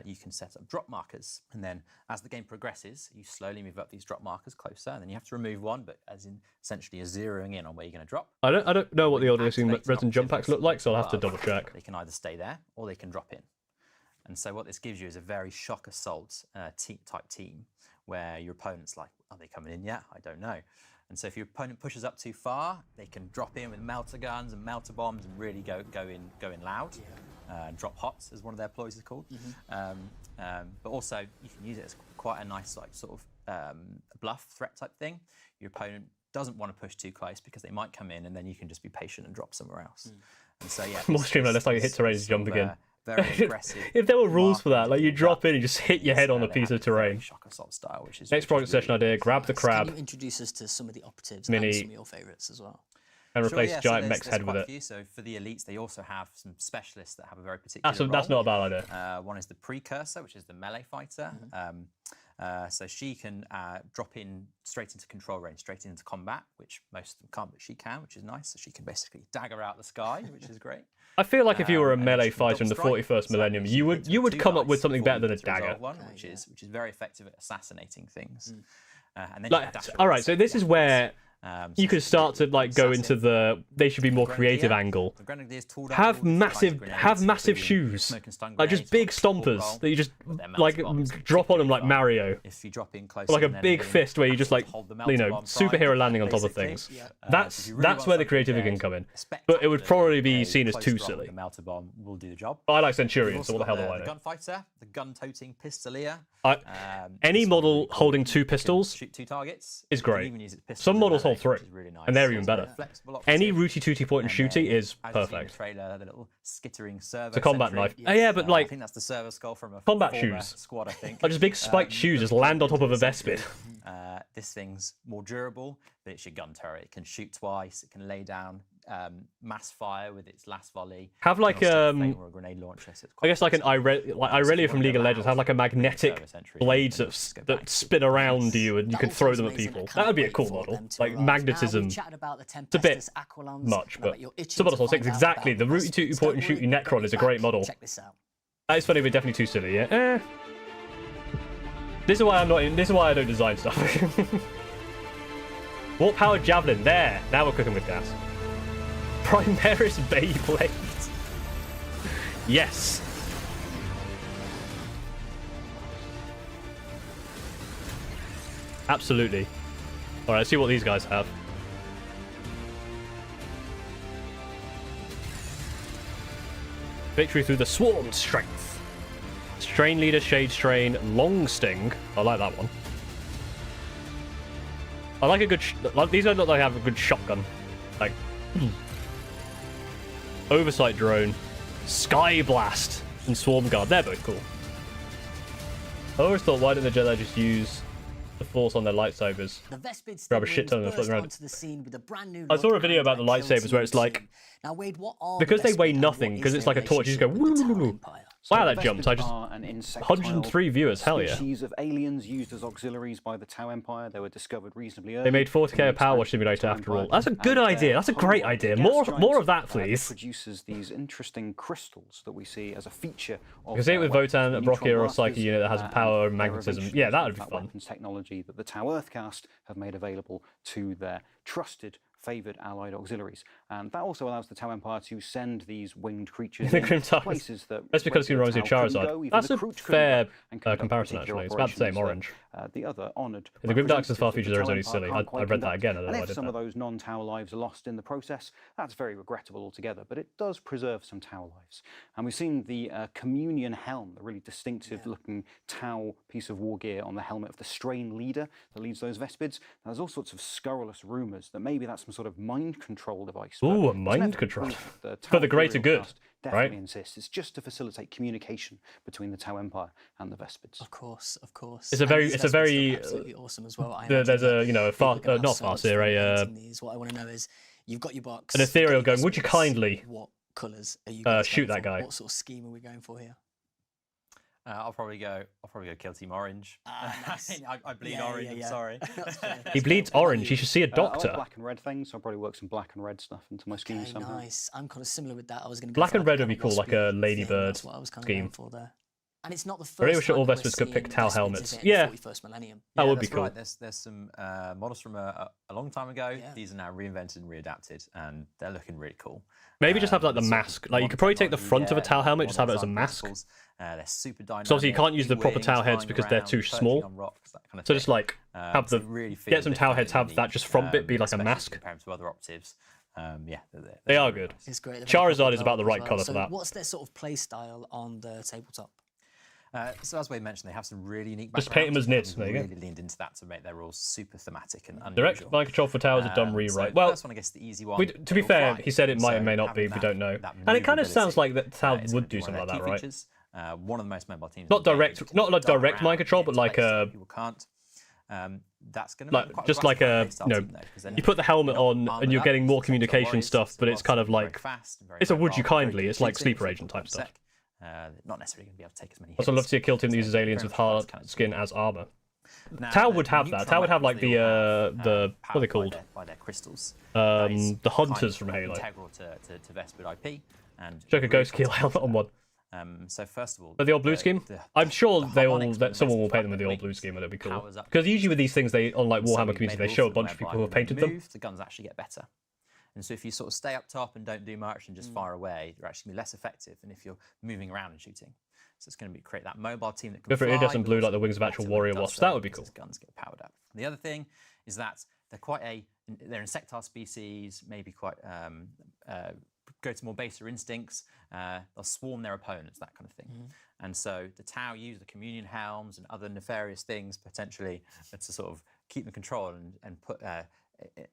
You can set up drop markers, and then as the game progresses, you slowly move up these drop markers closer, and then you have to remove one, but as in essentially you're zeroing in on where you're going to drop. I don't know what the When you Odyssey activate resin jump packs look like, so I'll have to above, double check. They can either stay there or they can drop in. And so what this gives you is a very shock assault type team, where your opponent's like, are they coming in yet? I don't know. And so if your opponent pushes up too far, they can drop in with melter guns and melter bombs and really go in loud. Drop hots, as one of their ploys is called. But also you can use it as quite a nice like sort of bluff threat type thing. Your opponent doesn't want to push too close because they might come in, and then you can just be patient and drop somewhere else. And so yeah, More streamlined, that's like a hit terrain to jump again. Very aggressive. If there were rules for that, marking like you to drop the in, you just hit your head on a they piece have of this very terrain. Shock assault style, which is Next project session idea: grab the Can crab you introduce us to some of the operatives Mini- and some of your favourites as well? and Sure, replace yeah, so giant there's mech's head with quite a it. few. So for the elites, they also have some specialists that have a very particular That's role. not a bad idea. One is the precursor, which is the melee fighter. So she can drop in straight into control range, straight into combat, which most of them can't, but she can, which is nice. So she can basically dagger out the sky, which is great. I feel like if you were a And then melee she can fighter in the double strike. 41st So that millennium, means she you hits would two come up with dice something before better than a you get to resolve dagger. one, which is very effective at assassinating things. And then you Like, can dash all away right, so this is where you could start to like go into the they should be more creative angle. The Grenadiers tooled out Have all different kinds of massive grenades, shoes, smoke and stun like just grenades, big or full stompers roll, that you just with their like melter bombs, drop on them like particularly Mario. if you drop in close, Like a big fist where you just like superhero landing on top of basically. things. If you really That's want where the something creativity can dead, come in. a But it would probably be spectacular, seen as close too drop silly. with a melter bomb will do the job. I like You've Centurion, also so what the hell got do I the know? gunfighter, the gun-toting pistolier. Any This model one really cool. holding two You can pistols shoot two targets. is You can great. even use its pistols Some in models hold melee, three, which is really nice. and they're So even it's a better. flexible Any operative. rooty tooty point and And shooty then, is as you see in the perfect. trailer, the little skittering servo. It's a combat sentry. knife. Oh, yeah, but I like think that's the servo skull from a combat former shoes. squad, I think. Like just big spiked shoes just land on top of a Vespid. This thing's more durable, but it's your gun turret. It can shoot twice. It can lay down mass fire with its last volley. Have like or a grenade launcher. So it's I guess like an flexible. Irelia from wanna League go of Legends loud, have like a you can magnetic servo sentry, blades and just go that back. spin around you and you That can all throw sounds them at amazing. I people. can't That would be a wait cool for model. them to Like arrive. Now, magnetism. we've chatted about the It's a bit Tempestus, Aquilons, much, and but you're itching some models to hold six. find out Exactly. about The rooty Vespids. tooty Don't point and worry, shooty we'll Necron be is a great back. model. Check this out. That is funny, but definitely too silly. Yeah. This is why I'm not. This is why I don't design stuff. Warp powered javelin. There. Now we're cooking with gas. Primaris Beyblade. Yes. Absolutely. All right. Let's see what these guys have. Victory through the swarm strength. Strain leader, shade strain, long sting. I like that one. I like a good. Like, these don't look like they have a good shotgun. Like oversight drone, sky blast, and swarm guard. They're both cool. I always thought, why didn't the Jedi just use the Force on their lightsabers? The Vespid Grab a shit ton and burst flip around. onto the scene with a brand new I saw a look video and about the a kill lightsabers where it's team like, soon. Now, Wade, what are because the they weigh Vespid and nothing, what because is it's their like a torch, you just go relationship with the Tau woo. Empire? Wow, the that jumped. I Vespid just are an insectile 103 viewers. Hell yeah. species of aliens used as auxiliaries by the Tau Empire. They were discovered reasonably early. They made 40k a Power Wash simulator after all. That's a good idea. That's a great idea. More of that, please. Produces these interesting crystals that we see as a feature of. You can see it with Votan, a Brockia or a Psyche unit that has power and they're magnetism. eventually Yeah, that would be that fun. weapons technology that the Tau Earthcast have made available to their trusted favoured allied auxiliaries. And that also allows the Tau Empire to send these winged creatures The in Grim Tau- places that That's because he regular reminds you of Tau couldn't Charizard. go, even That's the a Kroot couldn't fair go, and conduct comparison, particular actually. It's about the same operations orange. that, the other honoured The Grim Darks and Far representatives of Futures the are Tau only Empire silly. can't I quite read that conduct. again. I don't And know why I if did some that. of those non-Tau lives are lost in the process, that's very regrettable altogether, but it does preserve some Tau lives. And we've seen the Communion Helm, the really distinctive-looking Tau piece of war gear on the helmet of the Strain Leader that leads those Vespids. Now, there's all sorts of scurrilous rumours that maybe that's some sort of mind control device. but Ooh, a it's mind never control. proved. The For Tau the greater Imperial good, Trust definitely right? insists it's just to facilitate communication between the Tau Empire and the Vespids. Of course, of course. It's a And very, these it's a Vespids very. look absolutely awesome as well. I There's imagine a, that you know, a people are fast, gonna have not so much fast here, fun a painting these. What I want to know is, you've got your box. an you've got ethereal your going. Would you Vespids. kindly What colours are you guys shoot going that for? guy? What sort of scheme are we going for here? I'll probably go Kill Team Orange. Nice. I bleed Yeah, orange. yeah, I'm yeah. sorry. That's fair, He that's bleeds fair. What about orange. He you? should see a I doctor. like black and red things, so I'll probably work some black and red stuff into my scheme Okay, somehow. nice. I'm kind of similar with that. I was going to go Black for and like red would be kind cool, of like a waspy thing. ladybird That's what I was kind of scheme. going for there. And it's not the first Really wish all time we're Vespids could pick seeing Tau Vespids, helmets. is it, in Yeah. the 41st millennium. That Yeah, would be that's cool. right. There's some models from a long time ago. Yeah. These are now reinvented and readapted, and they're looking really cool. Maybe just have like the sort of mask. Like you modern could probably take the technology front of a there, Tau helmet, modern just have it as a design mask. principles. They're super dynamic. So obviously you can't use the big proper wings, Tau heads flying because they're around, too perching small. on rocks, that kind of So thing. just like have so the it really get feels some Tau different heads, and have that unique, just front bit be like a especially mask. compared to other optives. Yeah, They are really good. nice. It's great. They've had a Charizard proper is about the develop as right colour so for that. What's their sort of play style on the tabletop? So as we mentioned, they have some really unique Just paint 'em as backgrounds, nits, and there you go. really leaned into that to make their rules super thematic and Direct unusual. mind control for Tau is a dumb So rewrite. the Well, first one, I guess, the easy one. to be it'll fair, fly. he said it might So and may not having be. We don't know. that And it kind of manoeuvrability, sounds like that Tau is would gonna be do one something of like their that, key right? features. One of the most mobile teams. Not in the game. direct- You can not like dart direct mind around, control, get but into like places a- that people can't. That's going Like just like a you put the helmet on and you're getting more communication stuff, but it's kind of like it's a would you kindly. It's like sleeper agent type stuff. Not necessarily going to be able to take as many. Also, I'd love to see a kill team that uses aliens with hard skin as armor. Tau would have that. Tau would have like the what are they called? By their crystals. The hunters from Halo. Integral to Vespid IP. And Check a ghost kill helmet on one. So first of all, But the old blue scheme? I'm sure the they all harmonics that of someone the will paint them with the old wings blue scheme and it'll be cool. powers up Because usually with these things, they on like So Warhammer we've community, made they show a rules bunch of whereby people who have when you painted them. move, the guns actually get better. And so if you sort of stay up top and don't do much and just fire away, you're actually gonna be less effective than if you're moving around and shooting. So it's going to be create that mobile team that can Go for fly, iridescent but blue also like the wings of better actual when it warrior does wasps. so That would be because cool. Guns get powered up. The other thing is that they're they're insectile species, maybe quite go to more baser instincts. They'll swarm their opponents, that kind of thing. And so the Tau use the communion helms and other nefarious things potentially to sort of keep them control and put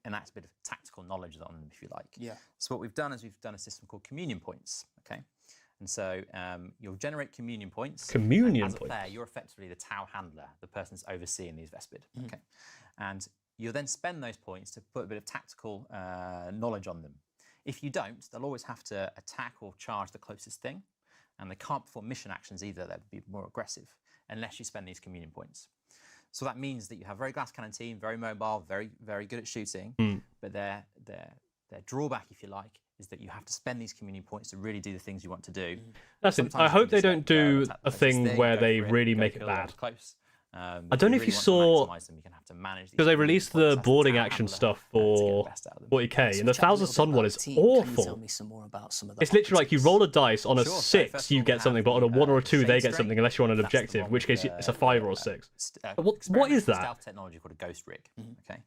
enact a bit of tactical knowledge on them, if you like. Yeah. So what we've done is we've done a system called communion points. Okay. And so you'll generate communion points. Communion and as a points. player, you're effectively the Tau handler, the person that's overseeing these Vespid. Okay. And you'll then spend those points to put a bit of tactical knowledge on them. If you don't, they'll always have to attack or charge the closest thing. And they can't perform mission actions either. They'd be more aggressive unless you spend these communion points. So that means that you have a very glass cannon team, very mobile, very, very good at shooting. But their drawback, if you like, is that you have to spend these communion points to really do the things you want to do. That's it. Sometimes I you hope can they just don't do attack the a closest thing where go they for it, really go make it kill bad. close. I don't know if you saw because they released the boarding action stuff for 40k, and the Thousand Sun one is Can you tell awful. me some more about some of the It's literally like you optics? roll a dice on a Sure, so 6, first you of all, get we something, have but on a the, 1 or a 2, shade they get strength. something unless you're on an That's the objective, one in which with case it's a 5 or a 6. What is that? Stealth technology called a ghost rig. Okay.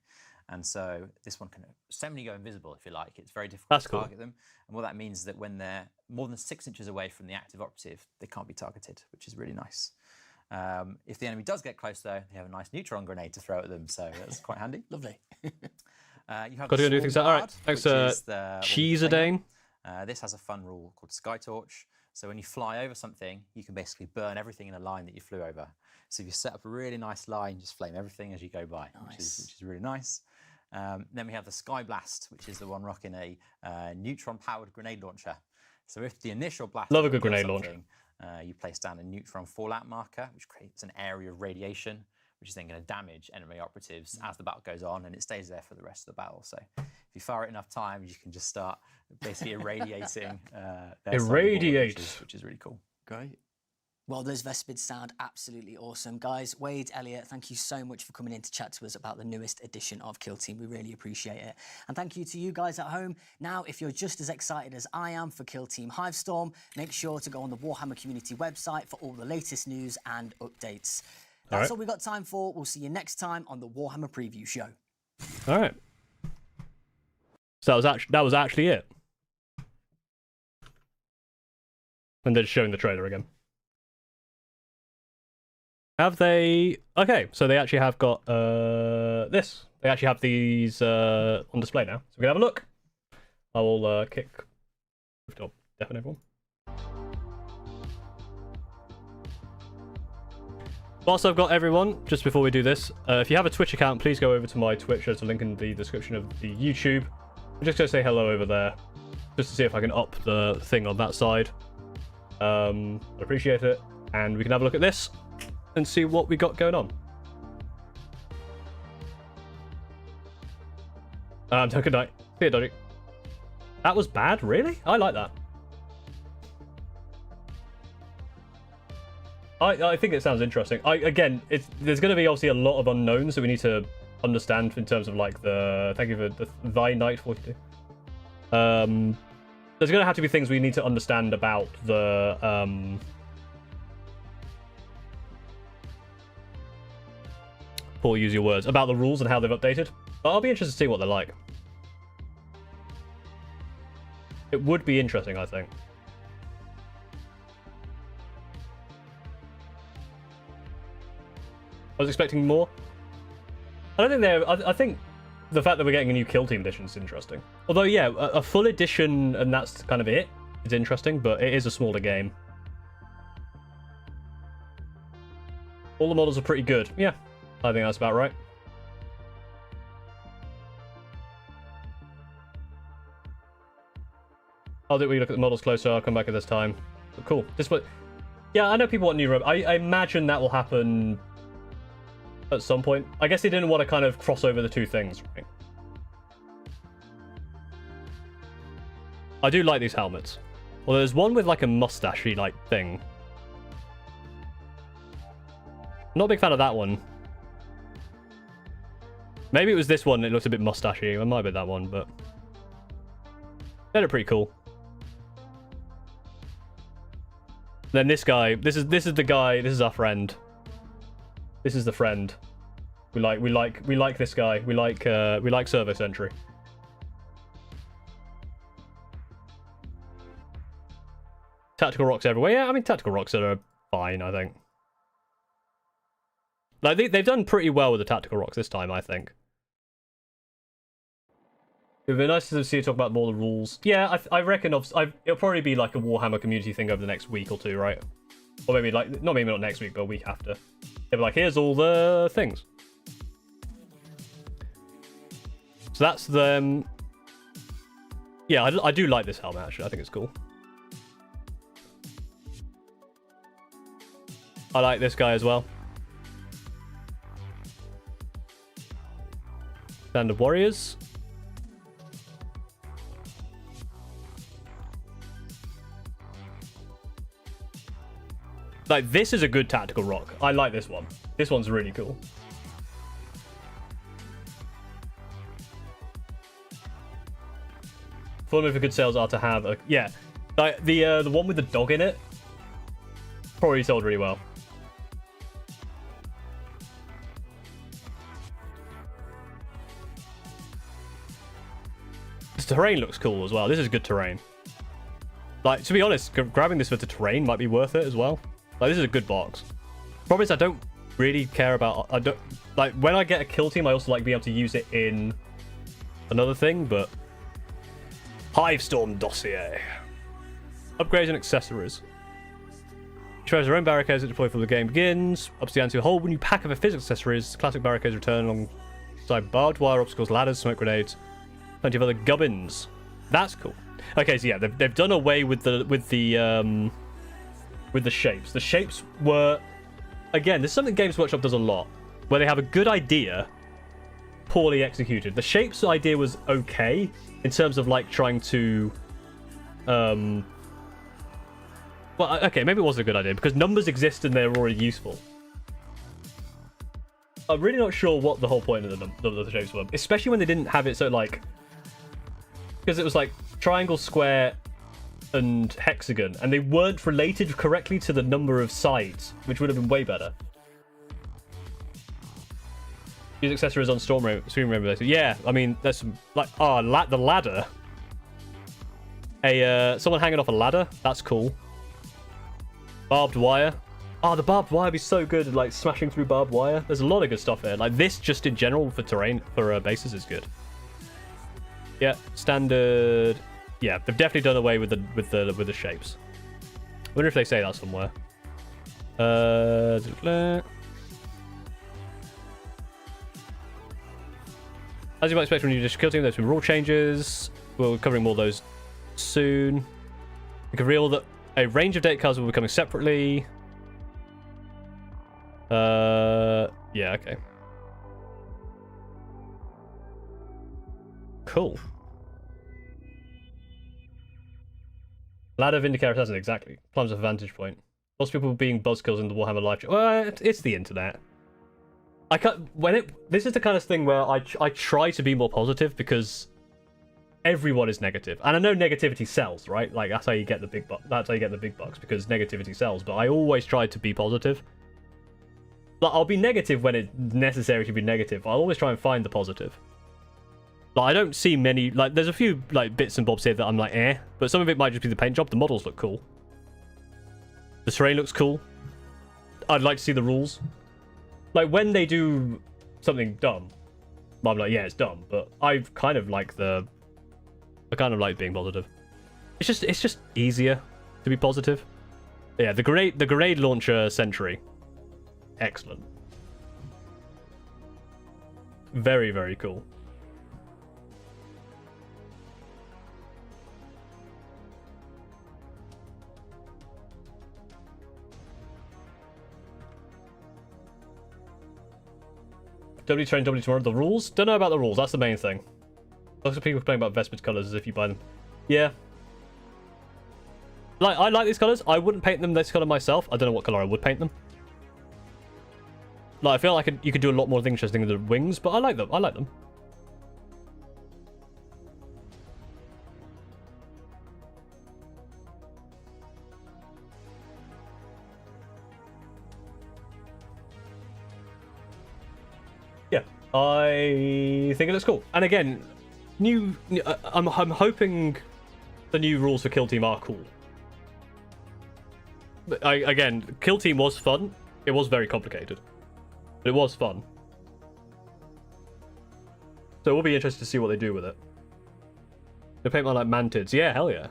And so this one can semi go invisible, if you like. It's very difficult That's to cool. target them. And what that means is that when they're more than 6 inches away from the active operative, they can't be targeted, which is really nice. If the enemy does get close, though, they have a nice neutron grenade to throw at them, so that's quite handy. Lovely. You have Got to the go do Swarm things. All right, Guard, thanks, which is the one with the Cheesedane. flamer. This has a fun rule called Sky Torch. So when you fly over something, you can basically burn everything in a line that you flew over. So if you set up a really nice line, just flame everything as you go by, which is really nice. Then we have the Sky Blast, which is the one rocking a neutron-powered grenade launcher. So if the initial blast Love a good kills grenade launcher. something, you place down a neutron fallout marker, which creates an area of radiation, which is then going to damage enemy operatives as the battle goes on, and it stays there for the rest of the battle. So if you fire it enough times, you can just start basically irradiating. Their side of the board, Irradiate. which is really cool. Great. Well, those Vespids sound absolutely awesome. Guys, Wade, Elliot, thank you so much for coming in to chat to us about the newest edition of Kill Team. We really appreciate it. And thank you to you guys at home. Now, if you're just as excited as I am for Kill Team Hivestorm, make sure to go on the Warhammer community website for all the latest news and updates. That's all we've got time for. We'll see you next time on the Warhammer Preview Show. All right. So that was actually it. And they're just showing the trailer again. Have they... Okay, so they actually have got this. They actually have these on display now. So we can have a look. I will kick... Definitely everyone. Whilst I've got everyone, just before we do this, if you have a Twitch account, please go over to my Twitch. There's a link in the description of the YouTube. I'm just going to say hello over there, just to see if I can up the thing on that side. I'd appreciate it. And we can have a look at this and see what we got going on. Good night. See you, Dodgy. That was bad, really? I like that. I think it sounds interesting. Again, there's going to be obviously a lot of unknowns that we need to understand in terms of like the... Thank you for the Thy Knight 42. There's going to have to be things we need to understand about the... Poor use your words. About the rules and how they've updated. But I'll be interested to see what they're like. It would be interesting, I think. I was expecting more. I don't think they're... I think the fact that we're getting a new Kill Team edition is interesting. Although, yeah, a full edition and that's kind of it. It's interesting, but it is a smaller game. All the models are pretty good. Yeah, I think that's about right. I'll do we look at the models closer. I'll come back at this time. But cool. Display. Yeah, I know people want new robots. I imagine that will happen at some point. I guess they didn't want to kind of cross over the two things, right? I do like these helmets. Well, there's one with like a mustache-y like thing. Not a big fan of that one. Maybe it was this one. It looks a bit mustachy. It might be that one, but they look pretty cool. Then this guy. This is the guy. This is our friend. This is the friend. We like this guy. We like Servo Sentry. Tactical rocks everywhere. Yeah, I mean tactical rocks are fine. I think. Like they've done pretty well with the tactical rocks this time. I think. It'd be nice to see you talk about more of the rules. Yeah, I reckon it'll probably be like a Warhammer community thing over the next week or two, right? Or maybe like maybe not next week, but a week after. They'll be like, here's all the things. So that's them. Yeah, I do like this helmet actually. I think it's cool. I like this guy as well. Standard Warriors. Like, this is a good tactical rock. I like this one. This one's really cool. Formula for good sales are to have a... Yeah. Like, the one with the dog in it probably sold really well. This terrain looks cool as well. This is good terrain. Like, to be honest, grabbing this for the terrain might be worth it as well. Like, this is a good box. Problem is, I don't really care about... I don't... Like, when I get a kill team, I also like being able to use it in another thing, but... Hivestorm dossier. Upgrades and accessories. Choose your own barricades that deploy before the game begins. Ups the ante a whole new pack of physical accessories. Classic barricades return alongside barbed wire, obstacles, ladders, smoke grenades. Plenty of other gubbins. That's cool. Okay, so yeah, they've done away with the shapes. The shapes were, again, this is something Games Workshop does a lot, where they have a good idea, poorly executed. The shapes idea was okay in terms of like trying to Well, okay, maybe it wasn't a good idea because numbers exist and they're already useful. I'm really not sure what the whole point of the shapes were, especially when they didn't have it so like, because it was like triangle, square, and hexagon, and they weren't related correctly to the number of sides, which would have been way better. Use accessories on Stream Rainbow. Yeah, I mean, there's some like the ladder. Someone hanging off a ladder. That's cool. Barbed wire. Oh, the barbed wire would be so good, like smashing through barbed wire. There's a lot of good stuff here. Like this, just in general for terrain for bases is good. Yeah, standard. Yeah, they've definitely done away with the shapes. I wonder if they say that somewhere. As you might expect when you just kill team, there's been rule changes. We're covering more of those soon. We can reveal that a range of date cards will be coming separately. Yeah, okay. Cool. Ladder Vindicator Assassin, exactly. Climbs a vantage point. Lots of people being buzzkills in the Warhammer live chat. Well, it's the internet. I can't. This is the kind of thing where I try to be more positive because everyone is negative, and I know negativity sells, right? Like that's how you get the big that's how you get the big bucks, because negativity sells. But I always try to be positive. Like I'll be negative when it's necessary to be negative. I'll always try and find the positive. Like I don't see many. Like there's a few like bits and bobs here that I'm like eh, but some of it might just be the paint job. The models look cool. The terrain looks cool. I'd like to see the rules. Like when they do something dumb, I'm like, yeah, it's dumb. But I kind of like being positive. It's just easier to be positive. Yeah, the grenade launcher sentry, excellent. Very, very cool. W train, W tomorrow. The rules? Don't know about the rules. That's the main thing. Lots of people complaining about Vespid colors as if you buy them. Yeah. Like, I like these colors. I wouldn't paint them this color myself. I don't know what color I would paint them. Like, I feel like you could do a lot more things interesting with the wings, but I like them. I like them. Yeah, I think it looks cool. And again, I'm hoping the new rules for Kill Team are cool. But again, Kill Team was fun. It was very complicated, but it was fun. So it will be interesting to see what they do with it. They paint one like mantids. Yeah, hell yeah.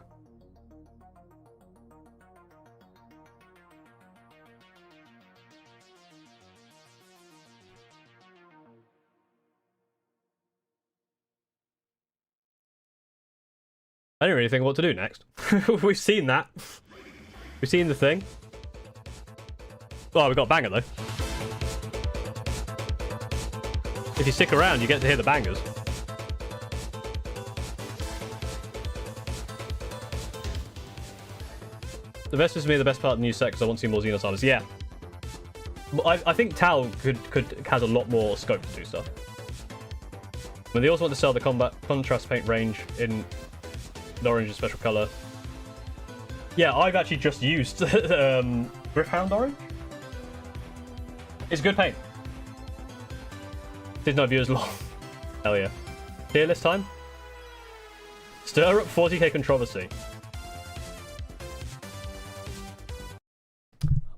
I don't really think what to do next. We've seen that. We've seen the thing. Well, we got a banger though. If you stick around, you get to hear the bangers. The Vespers to me are the best part of the new set because I want to see more Xenos armors. Yeah. I think Tau has a lot more scope to do stuff. But they also want to sell the combat contrast paint range in the orange is special color. Yeah, I've actually just used Griffhound orange. It's good paint. Did not view as long. Hell yeah. Tier list time. Stir up 40k controversy.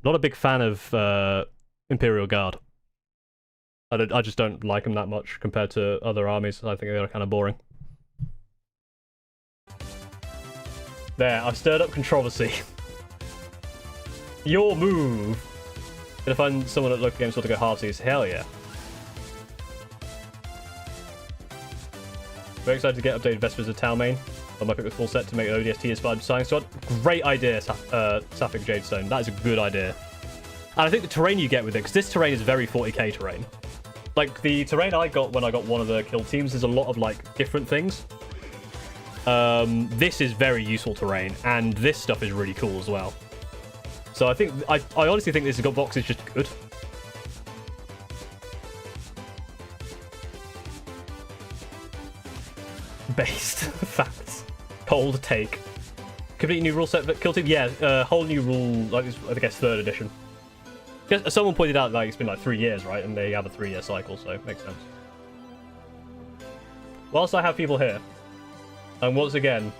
Not a big fan of Imperial Guard. I just don't like them that much compared to other armies. I think they're kind of boring. There, I've stirred up controversy. Your move. Gonna find someone at local game store to go halvesies. Hell yeah. Very excited to get updated Vespers of Tau main. I might pick the full set to make an ODST inspired design squad. Great idea, Sapphic Jadestone. That is a good idea. And I think the terrain you get with it, because this terrain is very 40k terrain. Like, the terrain I got when I got one of the kill teams is a lot of, like, different things. This is very useful terrain, and this stuff is really cool as well. So I honestly think this box is just good. Based facts. Cold take. Complete new rule set for Kill Team? Yeah, whole new rule, like, I guess 3rd edition. Someone pointed out, like, it's been like 3 years, right? And they have a 3-year cycle, so it makes sense. Whilst I have people here, I'm once again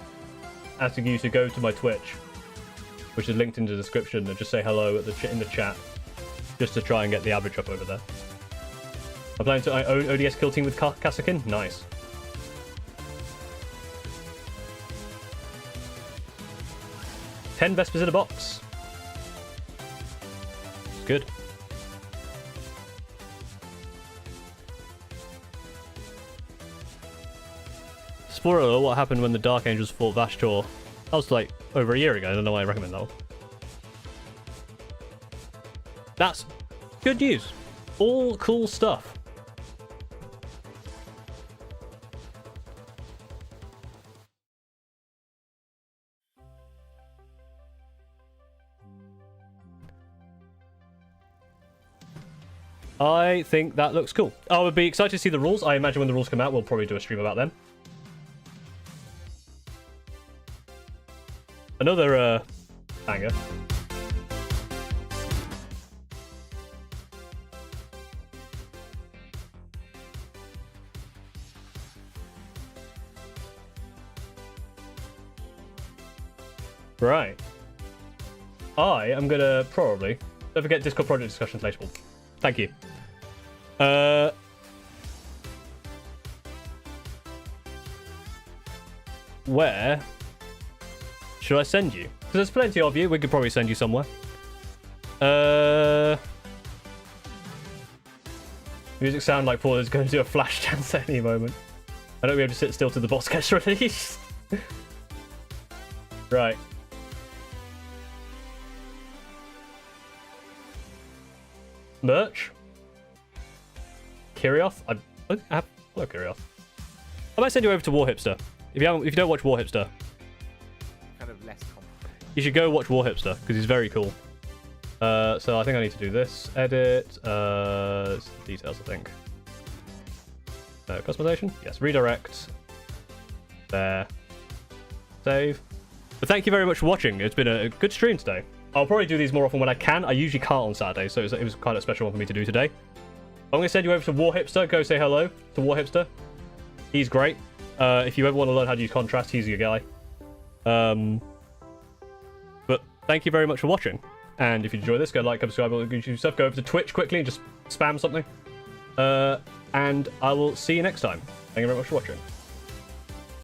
asking you to go to my Twitch, which is linked in the description, and just say hello in the chat, just to try and get the average up over there. I'm planning to own ODS Kill Team with Kasakin? Nice. $10 Vespers in a box. It's good. Spoiler alert, what happened when the Dark Angels fought Vashtor? That was like over a year ago. I don't know why I recommend that one. That's good news. All cool stuff. I think that looks cool. I would be excited to see the rules. I imagine when the rules come out, we'll probably do a stream about them. Another banger. Right. I am gonna probably... Don't forget Discord project discussions later. Thank you. Where should I send you? Because there's plenty of you. We could probably send you somewhere. Music sound like Paul is going to do a flash dance at any moment. I don't be able to sit still till the boss gets released. Right. Merch. Kirioth. I have hello Kirioth. I might send you over to War Hipster. If you don't watch War Hipster, kind of less confident. You should go watch War Hipster because he's very cool. So I think I need to do this. Edit. Details. I think. Customization. Yes. Redirect. There. Save. But thank you very much for watching. It's been a good stream today. I'll probably do these more often when I can. I usually can't on Saturday, so it was kind of a special one for me to do today. I'm going to send you over to War Hipster. Go say hello to War Hipster. He's great. If you ever want to learn how to use contrast, he's your guy. But thank you very much for watching. And if you enjoy this, go like, subscribe, yourself. Go over to Twitch quickly and just spam something. And I will see you next time. Thank you very much for watching.